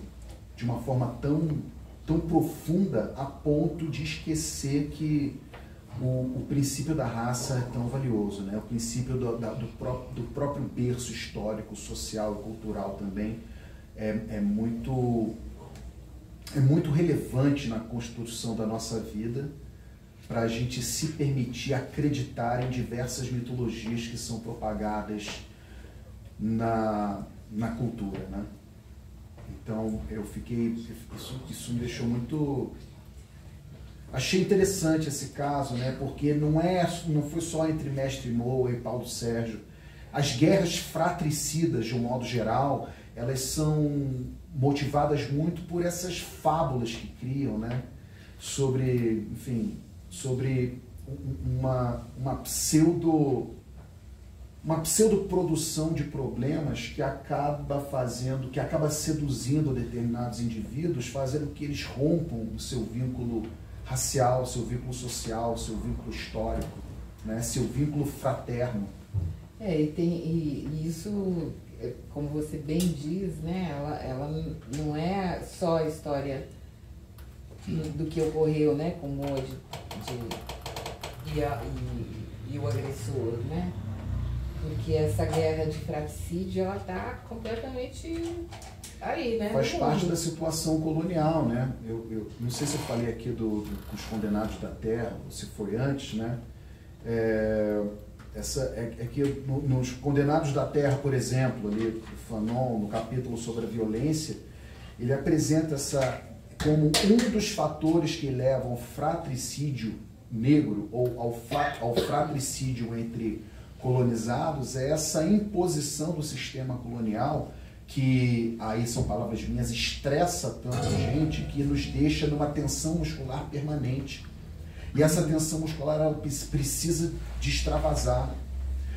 de uma forma tão profunda a ponto de esquecer que o princípio da raça é tão valioso, né? O princípio do próprio berço histórico, social e cultural também é muito relevante na construção da nossa vida, para a gente se permitir acreditar em diversas mitologias que são propagadas na cultura, né? Então isso me deixou muito... Achei interessante esse caso, né? Porque não foi só entre Mestre Moa e Paulo Sérgio. As guerras fratricidas, de um modo geral, elas são motivadas muito por essas fábulas que criam, né? Sobre uma pseudo-produção de problemas que acaba seduzindo determinados indivíduos, fazendo que eles rompam o seu vínculo racial, seu vínculo social, seu vínculo histórico, né? Seu vínculo fraterno. E isso, como você bem diz, né? Ela não é só a história do que ocorreu, né? Com o Moa e o agressor, né? Porque essa guerra de fratricídio, ela está completamente aí, né? Faz parte da situação colonial, né? Eu não sei se eu falei aqui dos Condenados da Terra, ou se foi antes, né? Que nos Condenados da Terra, por exemplo, ali, o Fanon, no capítulo sobre a violência, ele apresenta como um dos fatores que levam ao fratricídio negro, ou ao fratricídio entre colonizados, é essa imposição do sistema colonial que, aí são palavras minhas, estressa tanta gente que nos deixa numa tensão muscular permanente. E essa tensão muscular, ela precisa de extravasar.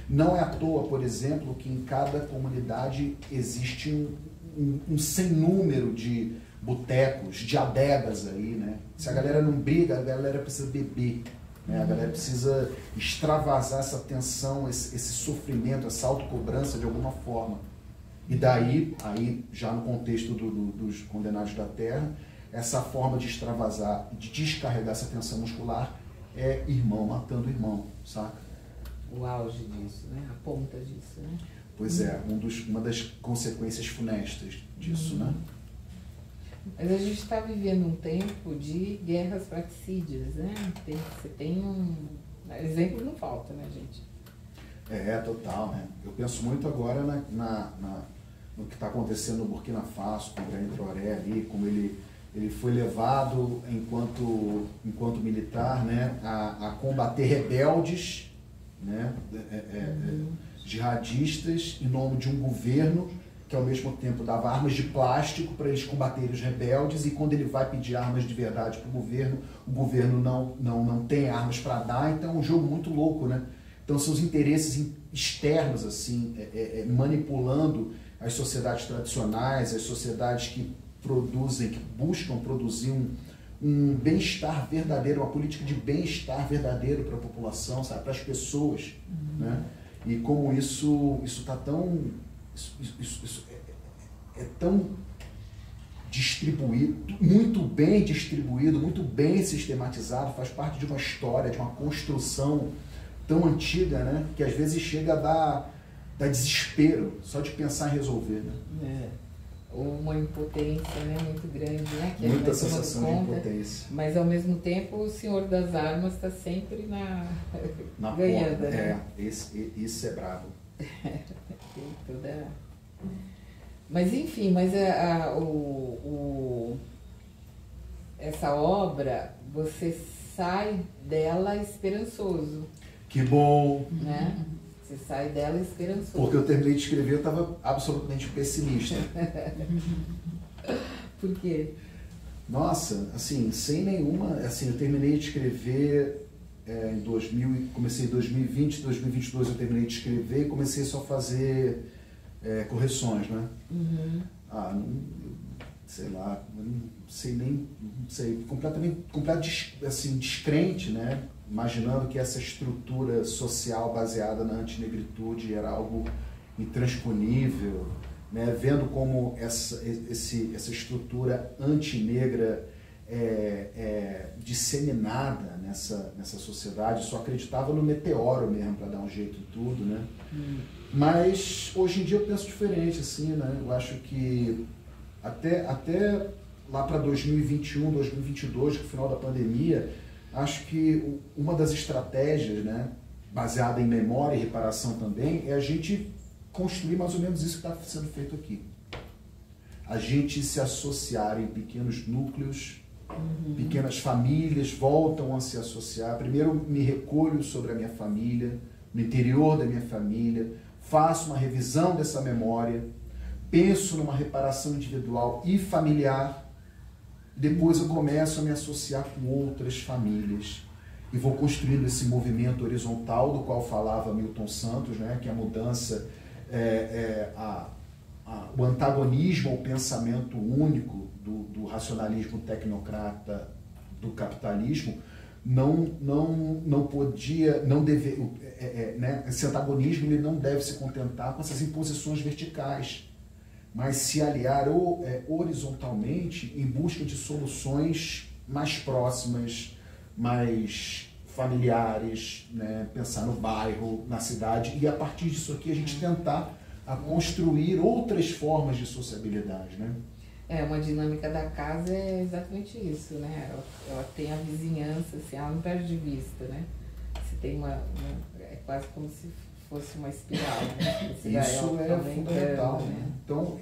Não é à toa, por exemplo, que em cada comunidade existe um sem número de botecos, de adegas aí, né? Se a galera não briga, a galera precisa beber, né? A galera precisa extravasar essa tensão, esse sofrimento, essa autocobrança de alguma forma. E daí, aí, já no contexto dos Condenados da Terra, essa forma de extravasar, de descarregar essa tensão muscular é irmão matando irmão, saca? O auge disso, né? A ponta disso, né? Pois é, uma das consequências funestas disso, né? Mas a gente está vivendo um tempo de guerras fratricídias, né? Você tem exemplo não falta, né, gente? Total, né? Eu penso muito agora no que está acontecendo no Burkina Faso, com o Ibrahim Traoré ali, como ele foi levado enquanto militar, né, a combater rebeldes, né, jihadistas, em nome de um governo que ao mesmo tempo dava armas de plástico para eles combaterem os rebeldes, e quando ele vai pedir armas de verdade para o governo não tem armas para dar. Então é um jogo muito louco, né? Então são os interesses externos, assim, manipulando as sociedades tradicionais, as sociedades que buscam produzir um bem-estar verdadeiro, uma política de bem-estar verdadeiro para a população, sabe? Para as pessoas, né? E como isso está tão... Isso é tão distribuído, muito bem sistematizado, faz parte de uma história, de uma construção tão antiga, né? Que às vezes chega a dar desespero só de pensar em resolver, né? Uma impotência, né, muito grande, né? Que muita sensação de impotência. Mas ao mesmo tempo o Senhor das Armas está sempre ganhando, porta, né? Isso é bravo. Tem toda... Mas enfim, essa obra, você sai dela esperançoso. Que bom! Né? Você sai dela esperançoso. Porque eu terminei de escrever, eu estava absolutamente pessimista. Por quê? Nossa, assim, sem nenhuma... Assim, eu terminei de escrever comecei em 2020, 2022 eu terminei de escrever e comecei só a fazer correções, né? Sei lá, não sei, completamente assim, descrente, né? Imaginando que essa estrutura social baseada na antinegritude era algo intransponível, né? Vendo como essa estrutura antinegra disseminada nessa sociedade, só acreditava no meteoro mesmo para dar um jeito em tudo, né? Mas hoje em dia eu penso diferente, assim, né? Eu acho que até lá para 2021, 2022, que é o final da pandemia, acho que uma das estratégias, né, baseada em memória e reparação também, é a gente construir mais ou menos isso que está sendo feito aqui. A gente se associar em pequenos núcleos, pequenas famílias voltam a se associar. Primeiro me recolho sobre a minha família, no interior da minha família, faço uma revisão dessa memória, penso numa reparação individual e familiar, depois eu começo a me associar com outras famílias e vou construindo esse movimento horizontal do qual falava Milton Santos, né, que a mudança, o antagonismo ao pensamento único do racionalismo tecnocrata do capitalismo não podia, não deve, né, esse antagonismo ele não deve se contentar com essas imposições verticais, mas se aliar horizontalmente em busca de soluções mais próximas, mais familiares, né? Pensar no bairro, na cidade, e a partir disso aqui a gente tentar construir outras formas de sociabilidade, né? Uma dinâmica da casa é exatamente isso, né? Ela tem a vizinhança, assim, ela não perde de vista, né? Você tem é quase como se fosse uma espiral, né? Isso é fundamental, né? Então,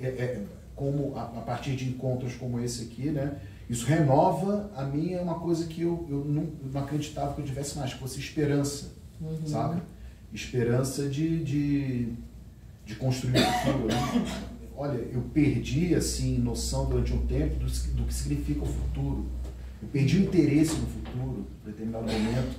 como a partir de encontros como esse aqui, né? Isso renova a minha, uma coisa que eu não acreditava que eu tivesse mais, que fosse esperança, sabe? Esperança de construir um futuro, né? Olha, eu perdi, assim, noção durante um tempo do que significa o futuro. Eu perdi o interesse no futuro, em determinado momento,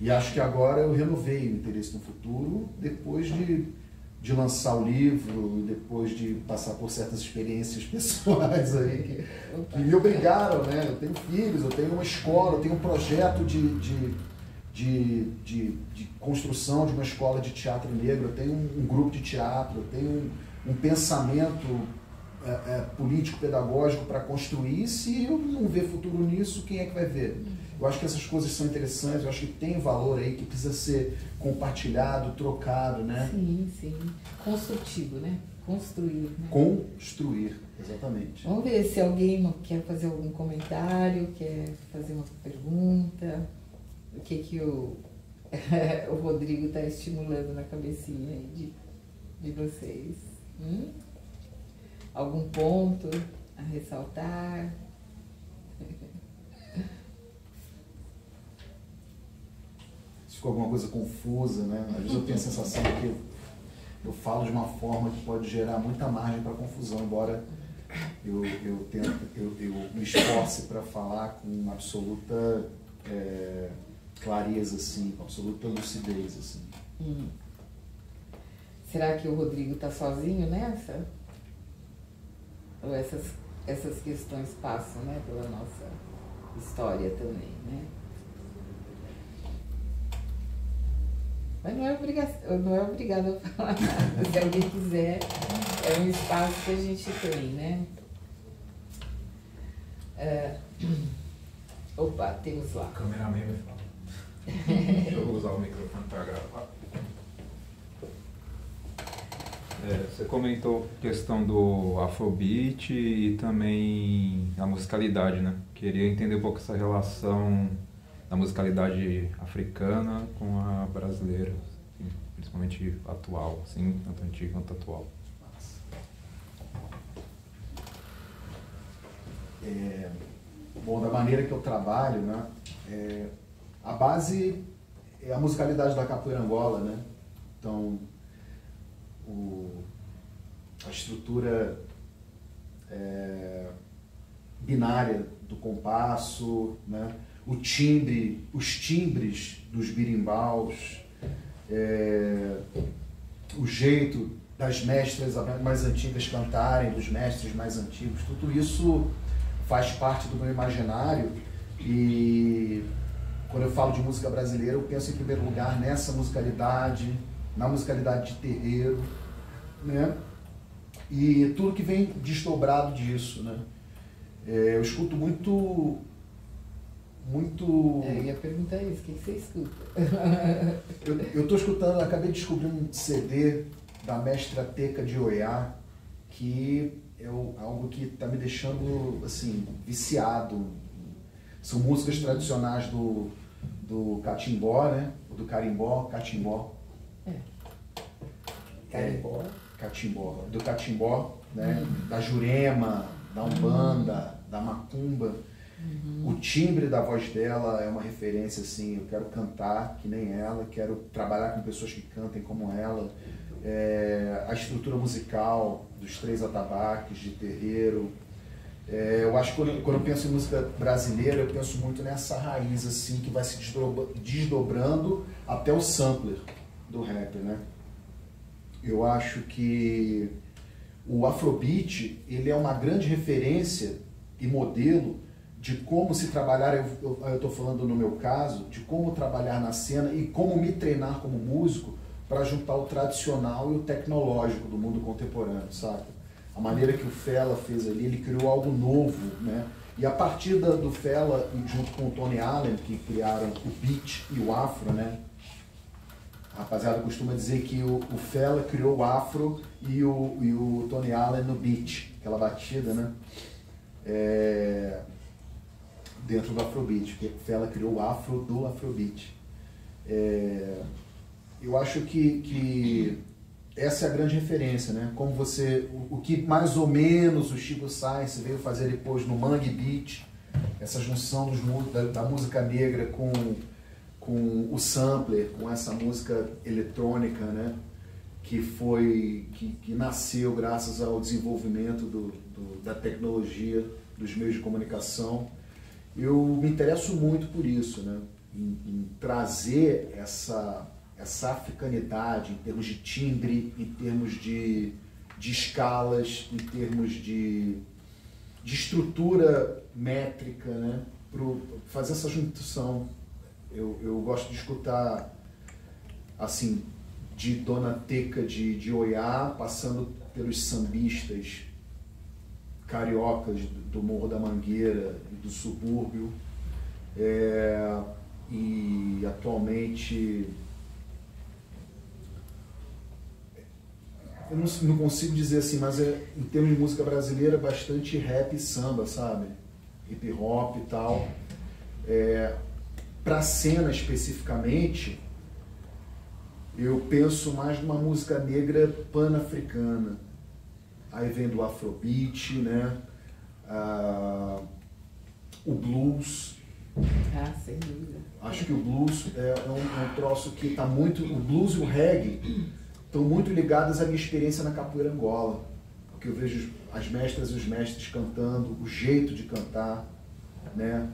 e acho que agora eu renovei o interesse no futuro depois de lançar o livro, depois de passar por certas experiências pessoais aí que me obrigaram, né? Eu tenho filhos, eu tenho uma escola, eu tenho um projeto de construção de uma escola de teatro negro, eu tenho um grupo de teatro, eu tenho um pensamento político-pedagógico para construir. Se eu não ver futuro nisso, quem é que vai ver? Eu acho que essas coisas são interessantes, eu acho que tem valor aí que precisa ser compartilhado, trocado, né? Sim, sim. Construtivo, né? Construir. Né? Construir, exatamente. Vamos ver se alguém quer fazer algum comentário, quer fazer uma pergunta. O que o Rodrigo está estimulando na cabecinha aí de vocês? Algum ponto a ressaltar? Se ficou alguma coisa confusa, né? Às vezes eu tenho a sensação que eu falo de uma forma que pode gerar muita margem para confusão, embora eu me esforce para falar com absoluta clareza, assim, com absoluta lucidez, assim. Será que o Rodrigo está sozinho nessa? Ou essas questões passam, né, pela nossa história também, né? Mas não é obrigado a falar nada. Se alguém quiser, é um espaço que a gente tem, né? Opa, temos lá. O cameraman vai falar. Eu vou usar o microfone para gravar. Você comentou a questão do Afrobeat e também a musicalidade, né? Queria entender um pouco essa relação da musicalidade africana com a brasileira, assim, principalmente atual, assim, tanto antiga quanto atual. Bom, da maneira que eu trabalho, né? A base é a musicalidade da capoeira Angola, né? Então, a estrutura binária do compasso, né? Os timbres dos birimbaus, o jeito das mestras mais antigas cantarem, dos mestres mais antigos, tudo isso faz parte do meu imaginário. E quando eu falo de música brasileira, eu penso em primeiro lugar nessa musicalidade, na musicalidade de terreiro, né? E tudo que vem desdobrado disso, né? Eu escuto muito muito... Eu ia perguntar isso, o que você escuta? Eu tô escutando, acabei de descobrir um CD da mestra Teca de Oiá, que é algo que está me deixando, assim, viciado. São músicas tradicionais do catimbó, né? Do carimbó, catimbó. Carimbó. Catimbó. Do catimbó, né? Da Jurema, da Umbanda, da Macumba. O timbre da voz dela é uma referência, assim, eu quero cantar que nem ela, quero trabalhar com pessoas que cantem como ela. A estrutura musical dos 3 atabaques, de terreiro. Eu acho que quando eu penso em música brasileira, eu penso muito nessa raiz, assim, que vai se desdobrando até o sampler do rap, né? Eu acho que o Afrobeat, ele é uma grande referência e modelo de como se trabalhar, eu estou falando no meu caso, de como trabalhar na cena e como me treinar como músico para juntar o tradicional e o tecnológico do mundo contemporâneo, sabe? A maneira que o Fela fez ali, ele criou algo novo, né? E a partir do Fela, junto com o Tony Allen, que criaram o beat e o afro, né? A rapaziada costuma dizer que o Fela criou o afro e o Tony Allen no beat, aquela batida, né? Dentro do Afrobeat, porque o Fela criou o afro do Afrobeat. Eu acho que essa é a grande referência, né? Como o que mais ou menos o Chico Sainz veio fazer depois no Mangue Beat, essa junção da música negra com o sampler, com essa música eletrônica, né? Que nasceu graças ao desenvolvimento da tecnologia, dos meios de comunicação. Eu me interesso muito por isso, né? Em trazer essa africanidade em termos de timbre, em termos de escalas, em termos de estrutura métrica, né? Fazer essa junção. Eu gosto de escutar, assim, de Dona Teca de Oiá, passando pelos sambistas cariocas do Morro da Mangueira e do subúrbio. E atualmente eu não consigo dizer assim, mas em termos de música brasileira, bastante rap e samba, sabe? Hip hop e tal. Para a cena especificamente, eu penso mais numa música negra pan-africana. Aí vem do Afrobeat, né? O blues. Sem dúvida. Acho que o blues é um troço que está muito... O blues e o reggae estão muito ligados à minha experiência na capoeira Angola. Porque eu vejo as mestras e os mestres cantando, o jeito de cantar, né?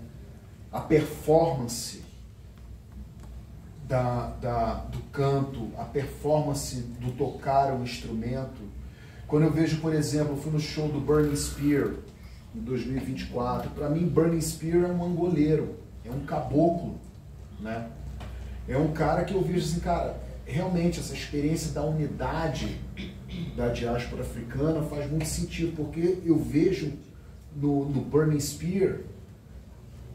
A performance do canto, a performance do tocar um instrumento. Quando eu vejo, por exemplo, eu fui no show do Burning Spear em 2024, para mim Burning Spear é um angoleiro, é um caboclo, né? É um cara que eu vejo assim, cara, realmente essa experiência da unidade da diáspora africana faz muito sentido, porque eu vejo no Burning Spear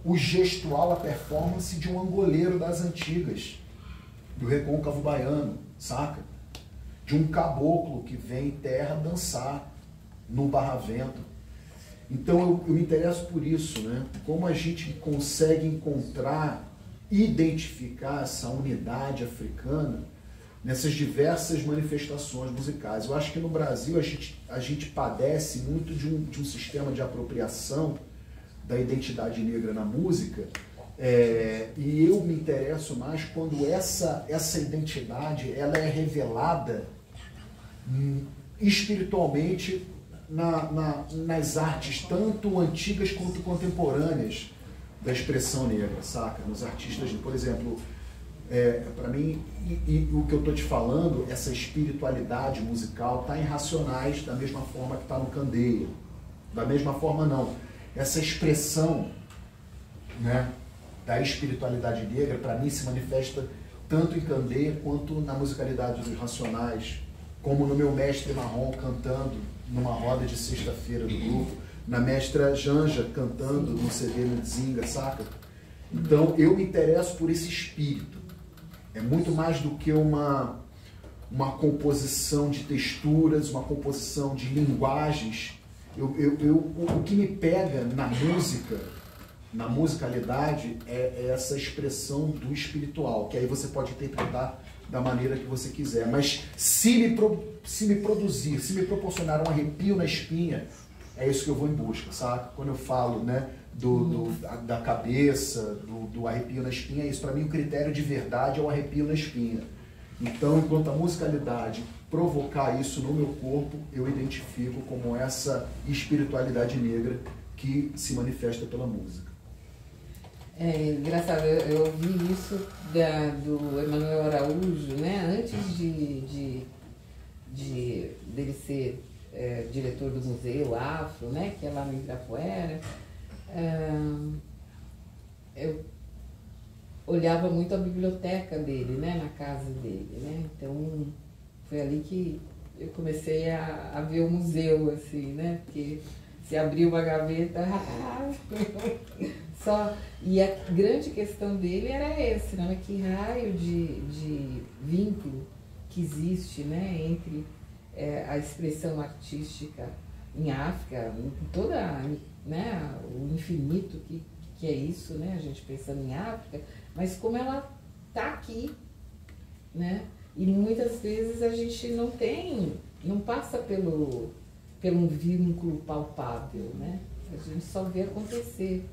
o gestual, a performance de um angoleiro das antigas, do recôncavo baiano, saca? De um caboclo que vem em terra dançar no barravento. Então eu me interesso por isso, né? Como a gente consegue encontrar, identificar essa unidade africana nessas diversas manifestações musicais. Eu acho que no Brasil a gente padece muito de um sistema de apropriação da identidade negra na música, e eu me interesso mais quando essa identidade ela é revelada espiritualmente nas artes tanto antigas quanto contemporâneas da expressão negra, saca? Nos artistas, por exemplo, para mim, e o que eu estou te falando, essa espiritualidade musical está em Racionais da mesma forma que está no Candeia. Da mesma forma não. Essa expressão, né, da espiritualidade negra, para mim, se manifesta tanto em Candeia quanto na musicalidade dos Racionais, como no meu mestre Marrom cantando numa roda de sexta-feira do grupo, na mestra Janja cantando no CD Medzinga, saca? Então, eu me interesso por esse espírito. É muito mais do que uma composição de texturas, uma composição de linguagens. O que me pega na musicalidade, é essa expressão do espiritual, que aí você pode interpretar da maneira que você quiser. Mas se me proporcionar um arrepio na espinha, é isso que eu vou em busca, sabe? Quando eu falo, né, da cabeça, do arrepio na espinha, é isso. Para mim, o critério de verdade é o arrepio na espinha. Então, enquanto a musicalidade provocar isso no meu corpo, eu identifico como essa espiritualidade negra que se manifesta pela música. É engraçado, eu ouvi isso do Emanuel Araújo, né? Antes dele ser diretor do Museu Afro, né? Que é lá no Ibirapuera. Eu olhava muito a biblioteca dele, né? Na casa dele, né? Então, foi ali que eu comecei a ver o museu, assim, né? Porque se abriu uma gaveta, só. E a grande questão dele era esse, né? Que raio de vínculo que existe, né? Entre a expressão artística em África, em toda, né? O infinito que é isso, né? A gente pensando em África, mas como ela está aqui, né? E muitas vezes a gente não passa pelo um vínculo palpável, né? A gente só vê acontecer.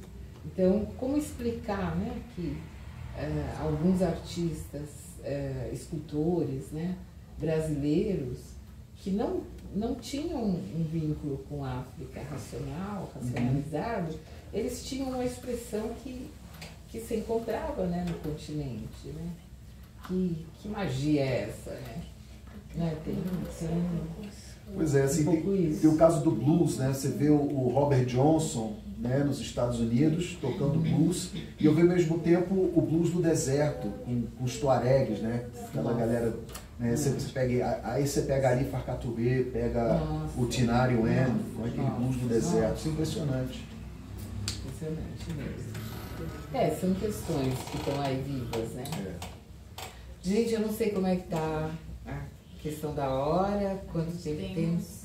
Então, como explicar, né, que alguns artistas, escultores, né, brasileiros, que não tinham um vínculo com a África racionalizado, eles tinham uma expressão que se encontrava, né, no continente, né? Que magia é essa, né? Pois é, assim, tem o caso do blues, né? Você vê o Robert Johnson, né, nos Estados Unidos, tocando blues, e eu vejo ao mesmo tempo o blues do deserto, com os tuaregs, né? Aquela galera, né? Aí você pega Ari Farcatubê, pega o Tinari Wen, aquele blues do deserto. Isso é impressionante. Impressionante mesmo. São questões que estão aí vivas, né? Gente, eu não sei como é que tá a questão da hora, quanto tempo temos?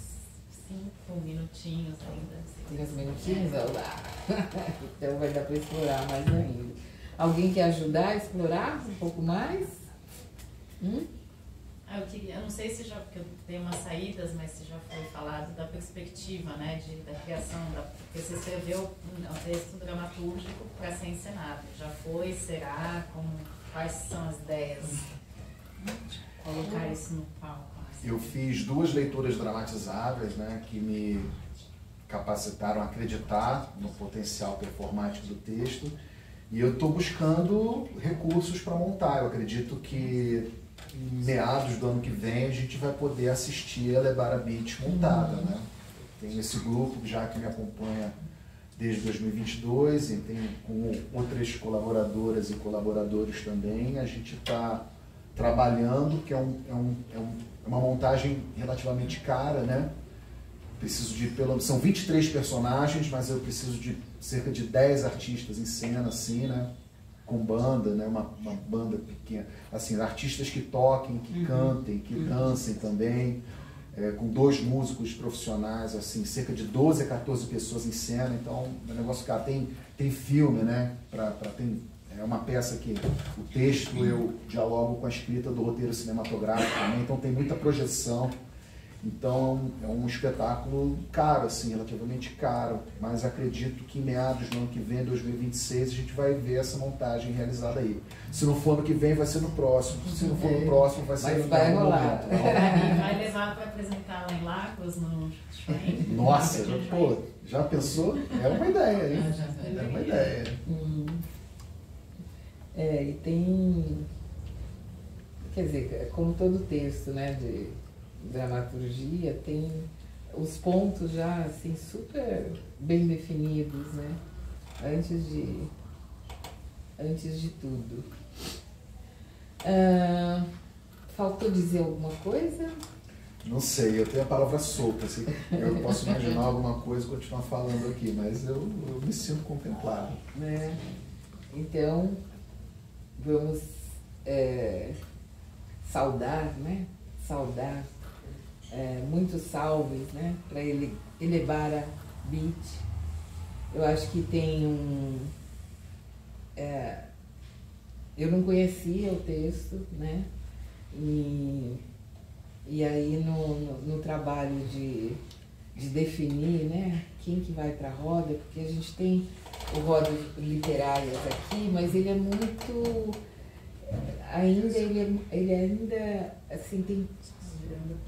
5 minutinhos ainda. 5 minutinhos? Então vai dar para explorar mais ainda. Alguém quer ajudar a explorar um pouco mais? Eu não sei se já, porque eu tenho umas saídas, mas se já foi falado da perspectiva, né, da criação, porque você escreveu um texto dramatúrgico para ser encenado. Já foi, será, quais são as ideias de colocar isso no palco? Eu fiz 2 leituras dramatizadas, né, que me capacitaram a acreditar no potencial performático do texto, e eu estou buscando recursos para montar. Eu acredito que em meados do ano que vem a gente vai poder assistir a Lebara Beach montada, né? Tem esse grupo já que me acompanha desde 2022 e tem com outras colaboradoras e colaboradores também. A gente está trabalhando, que é uma montagem relativamente cara, né? São 23 personagens, mas eu preciso de cerca de 10 artistas em cena, assim, né? Com banda, né? Uma banda pequena, assim, artistas que toquem, que cantem, que dancem também, com 2 músicos profissionais, assim, cerca de 12 a 14 pessoas em cena. Então, o negócio, cara, tem filme, né? É uma peça que o texto eu dialogo com a escrita do roteiro cinematográfico também, então tem muita projeção. Então é um espetáculo caro, assim, relativamente caro, mas acredito que em meados do ano que vem, 2026, a gente vai ver essa montagem realizada aí. Se não for no que vem, vai ser no próximo. Se não for no próximo, vai ser no vai rolar. E vai levar para apresentar lá em Lagos, no Shopping? Nossa, já pensou? É uma ideia, hein? É uma ideia. E tem, quer dizer, como todo texto, né, de dramaturgia, tem os pontos já, assim, super bem definidos, né, antes de tudo. Faltou dizer alguma coisa? Não sei, eu tenho a palavra solta, assim, eu posso imaginar alguma coisa e continuar falando aqui, mas eu me sinto contemplado. Então, vamos saudar, né? Saudar, muitos salves, né? Para ele elevar a beat. Eu acho que tem eu não conhecia o texto, né? E aí no trabalho de definir, né, quem que vai para a roda, porque a gente tem o rodas literárias aqui, mas ele é muito ele ainda assim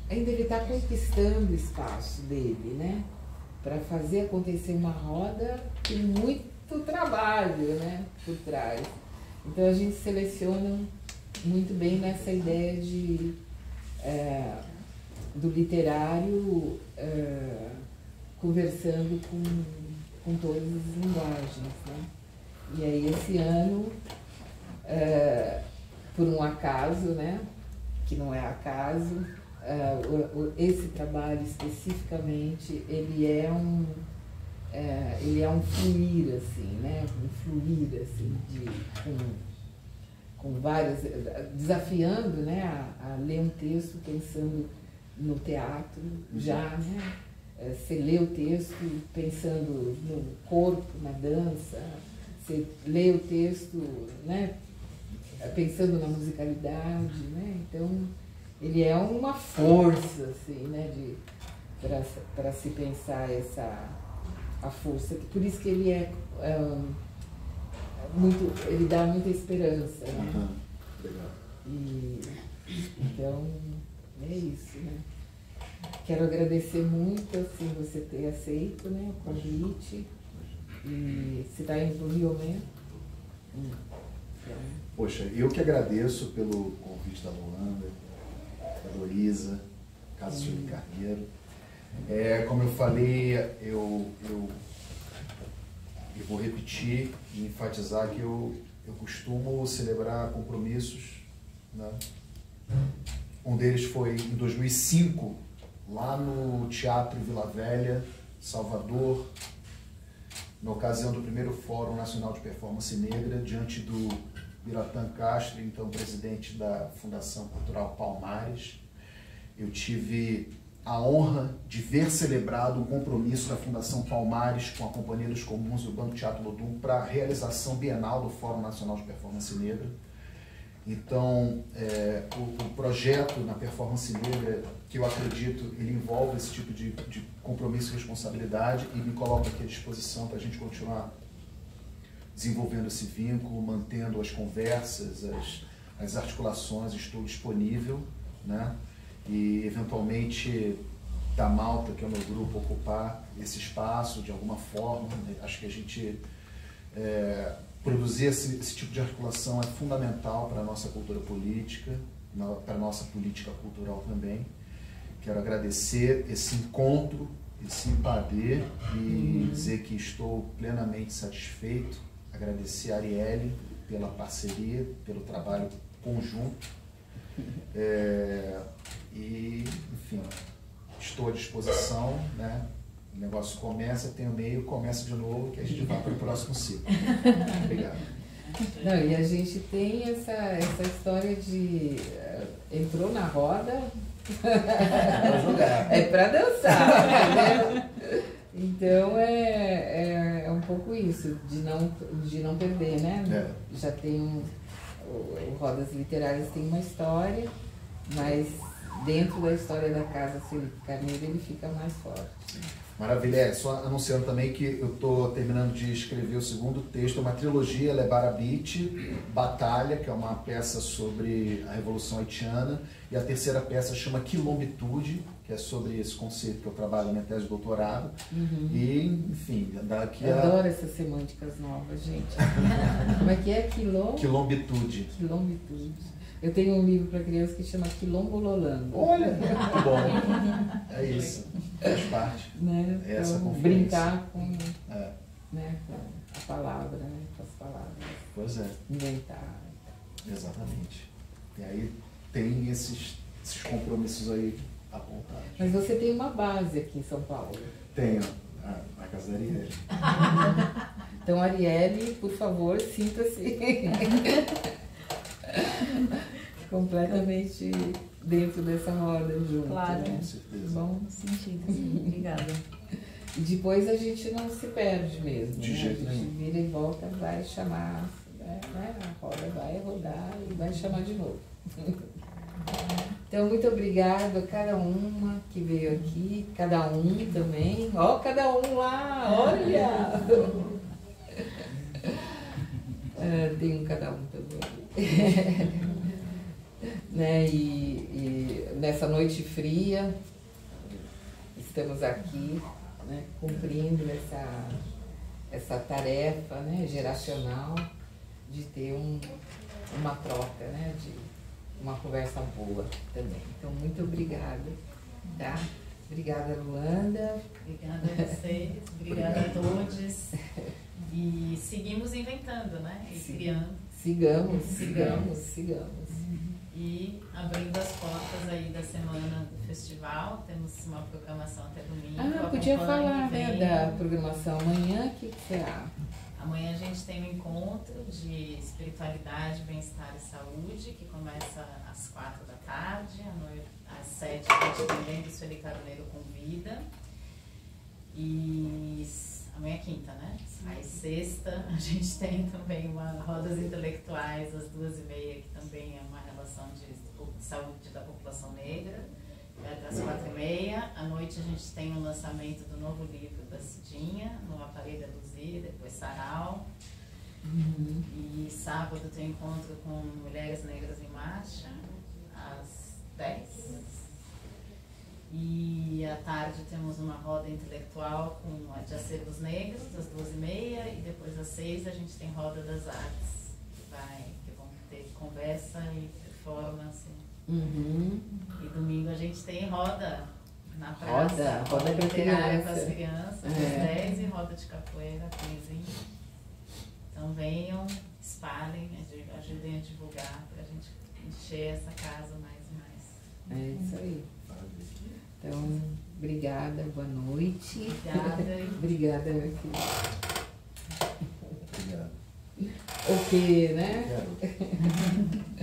ainda ele está conquistando o espaço dele, né? Para fazer acontecer uma roda tem muito trabalho, né, por trás. Então a gente seleciona muito bem nessa ideia do literário conversando com todas as linguagens, né? E aí esse ano, por um acaso, né, que não é acaso, esse trabalho especificamente, ele é um fluir, assim, né? Um fluir, assim, com várias, desafiando, né, a ler um texto pensando no teatro já, né? Você lê o texto pensando no corpo, na dança, você lê o texto, né, pensando na musicalidade, né? Então, ele é uma força, assim, né, para se pensar a força. Por isso que ele ele dá muita esperança, né? Uhum. Legal. Então, é isso, né? Quero agradecer muito, assim, você ter aceito, né, o convite. E você está indo para o Rio mesmo? Então... Poxa, eu que agradeço pelo convite da Luanda, da Luísa, Casa Júlio Carneiro. Como eu falei, eu vou repetir e enfatizar que eu costumo celebrar compromissos, né? Um deles foi em 2005, lá no Teatro Vila Velha, Salvador, na ocasião do primeiro Fórum Nacional de Performance Negra, diante do Biratã Castro, então presidente da Fundação Cultural Palmares. Eu tive a honra de ver celebrado um compromisso da Fundação Palmares com a Companhia dos Comuns e o Banco Teatro Lodum para a realização bienal do Fórum Nacional de Performance Negra. Então, o projeto na performance negra, que eu acredito, ele envolve esse tipo de compromisso e responsabilidade e me coloco aqui à disposição para a gente continuar desenvolvendo esse vínculo, mantendo as conversas, as articulações. Estou disponível, né? E eventualmente da Malta, que é o meu grupo, ocupar esse espaço de alguma forma, né? Acho que a gente produzir esse tipo de articulação é fundamental para a nossa cultura política, para a nossa política cultural também. Quero agradecer esse encontro, esse empadê e dizer que estou plenamente satisfeito, agradecer a Arielle pela parceria, pelo trabalho conjunto. E, enfim, estou à disposição, né? O negócio começa, tem o meio, começa de novo, que a gente vai para o próximo ciclo. Obrigado. Não, e a gente tem essa história de entrou na roda, é para dançar, né? Então é um pouco isso, de não perder, né? Já tem o Rodas Literárias tem uma história, mas dentro da história da Casa Felipe Carneiro ele fica mais forte. Maravilha. Só anunciando também que eu estou terminando de escrever o segundo texto, uma trilogia, Levar a Beat, Batalha, que é uma peça sobre a Revolução Haitiana, e a terceira peça chama Quilombitude, que é sobre esse conceito que eu trabalho na minha tese de doutorado. E, enfim, daqui a... Eu adoro essas semânticas novas, gente. Como é que é? Quilombitude. Quilombitude. Eu tenho um livro para crianças que chama Quilombololando. Olha, muito bom. É isso. Faz parte. Né? Essa então, conferência. Brincar com, né, com a palavra, né, com as palavras. Pois é. Inventar. Exatamente. E aí tem esses compromissos aí apontados. Mas você tem uma base aqui em São Paulo. Tenho. A Casa da Arielle. Então, Arielle, por favor, sinta-se completamente dentro dessa roda junto. Claro, né? Com certeza. Bom, Sentido, sim. Obrigada. e depois a gente não se perde mesmo. De né? jeito A gente nenhum. vira e volta, vai chamar, né? A roda vai rodar e vai chamar de novo. Então, muito obrigada a cada uma que veio aqui, cada um também. Ó, cada um lá, olha! Tem um cada um também. Né? E nessa noite fria, estamos aqui, né, cumprindo essa tarefa, né, geracional de ter uma troca, né, de uma conversa boa também. Então, muito obrigada, tá? Obrigada, Luanda. Obrigada a vocês, obrigada a todos. E seguimos inventando, né? E criando. Sigamos. E abrindo as portas aí da semana do festival. Temos uma programação até domingo. Podia Acompanhe, falar, né, venha. da programação amanhã, o que será? Amanhã a gente tem um encontro de espiritualidade, bem-estar e saúde, que começa às 4 da tarde, às 7 a gente também do Sueli Caroneiro convida. E amanhã é quinta, né? Aí sexta a gente tem também uma rodas intelectuais às 2h30, que também é uma relação de saúde da população negra. Às 4h30, à noite a gente tem o lançamento do novo livro da Cidinha, no Aparelho a Luzir, depois Sarau. E sábado tem encontro com Mulheres Negras em Marcha, às 10. E à tarde temos uma roda intelectual com a de Acervos Negros, às 2h30, e depois às 6 a gente tem Roda das Artes, que vão ter conversa e performance. E domingo a gente tem roda na praça. Roda para literária criança. para as crianças, às 10, e roda de capoeira às 15. Então venham, espalhem, ajudem a divulgar para a gente encher essa casa mais e mais. É isso aí. Então, obrigada, boa noite. Obrigada. Obrigada, meu filho. Obrigado. Ok, né? Quero.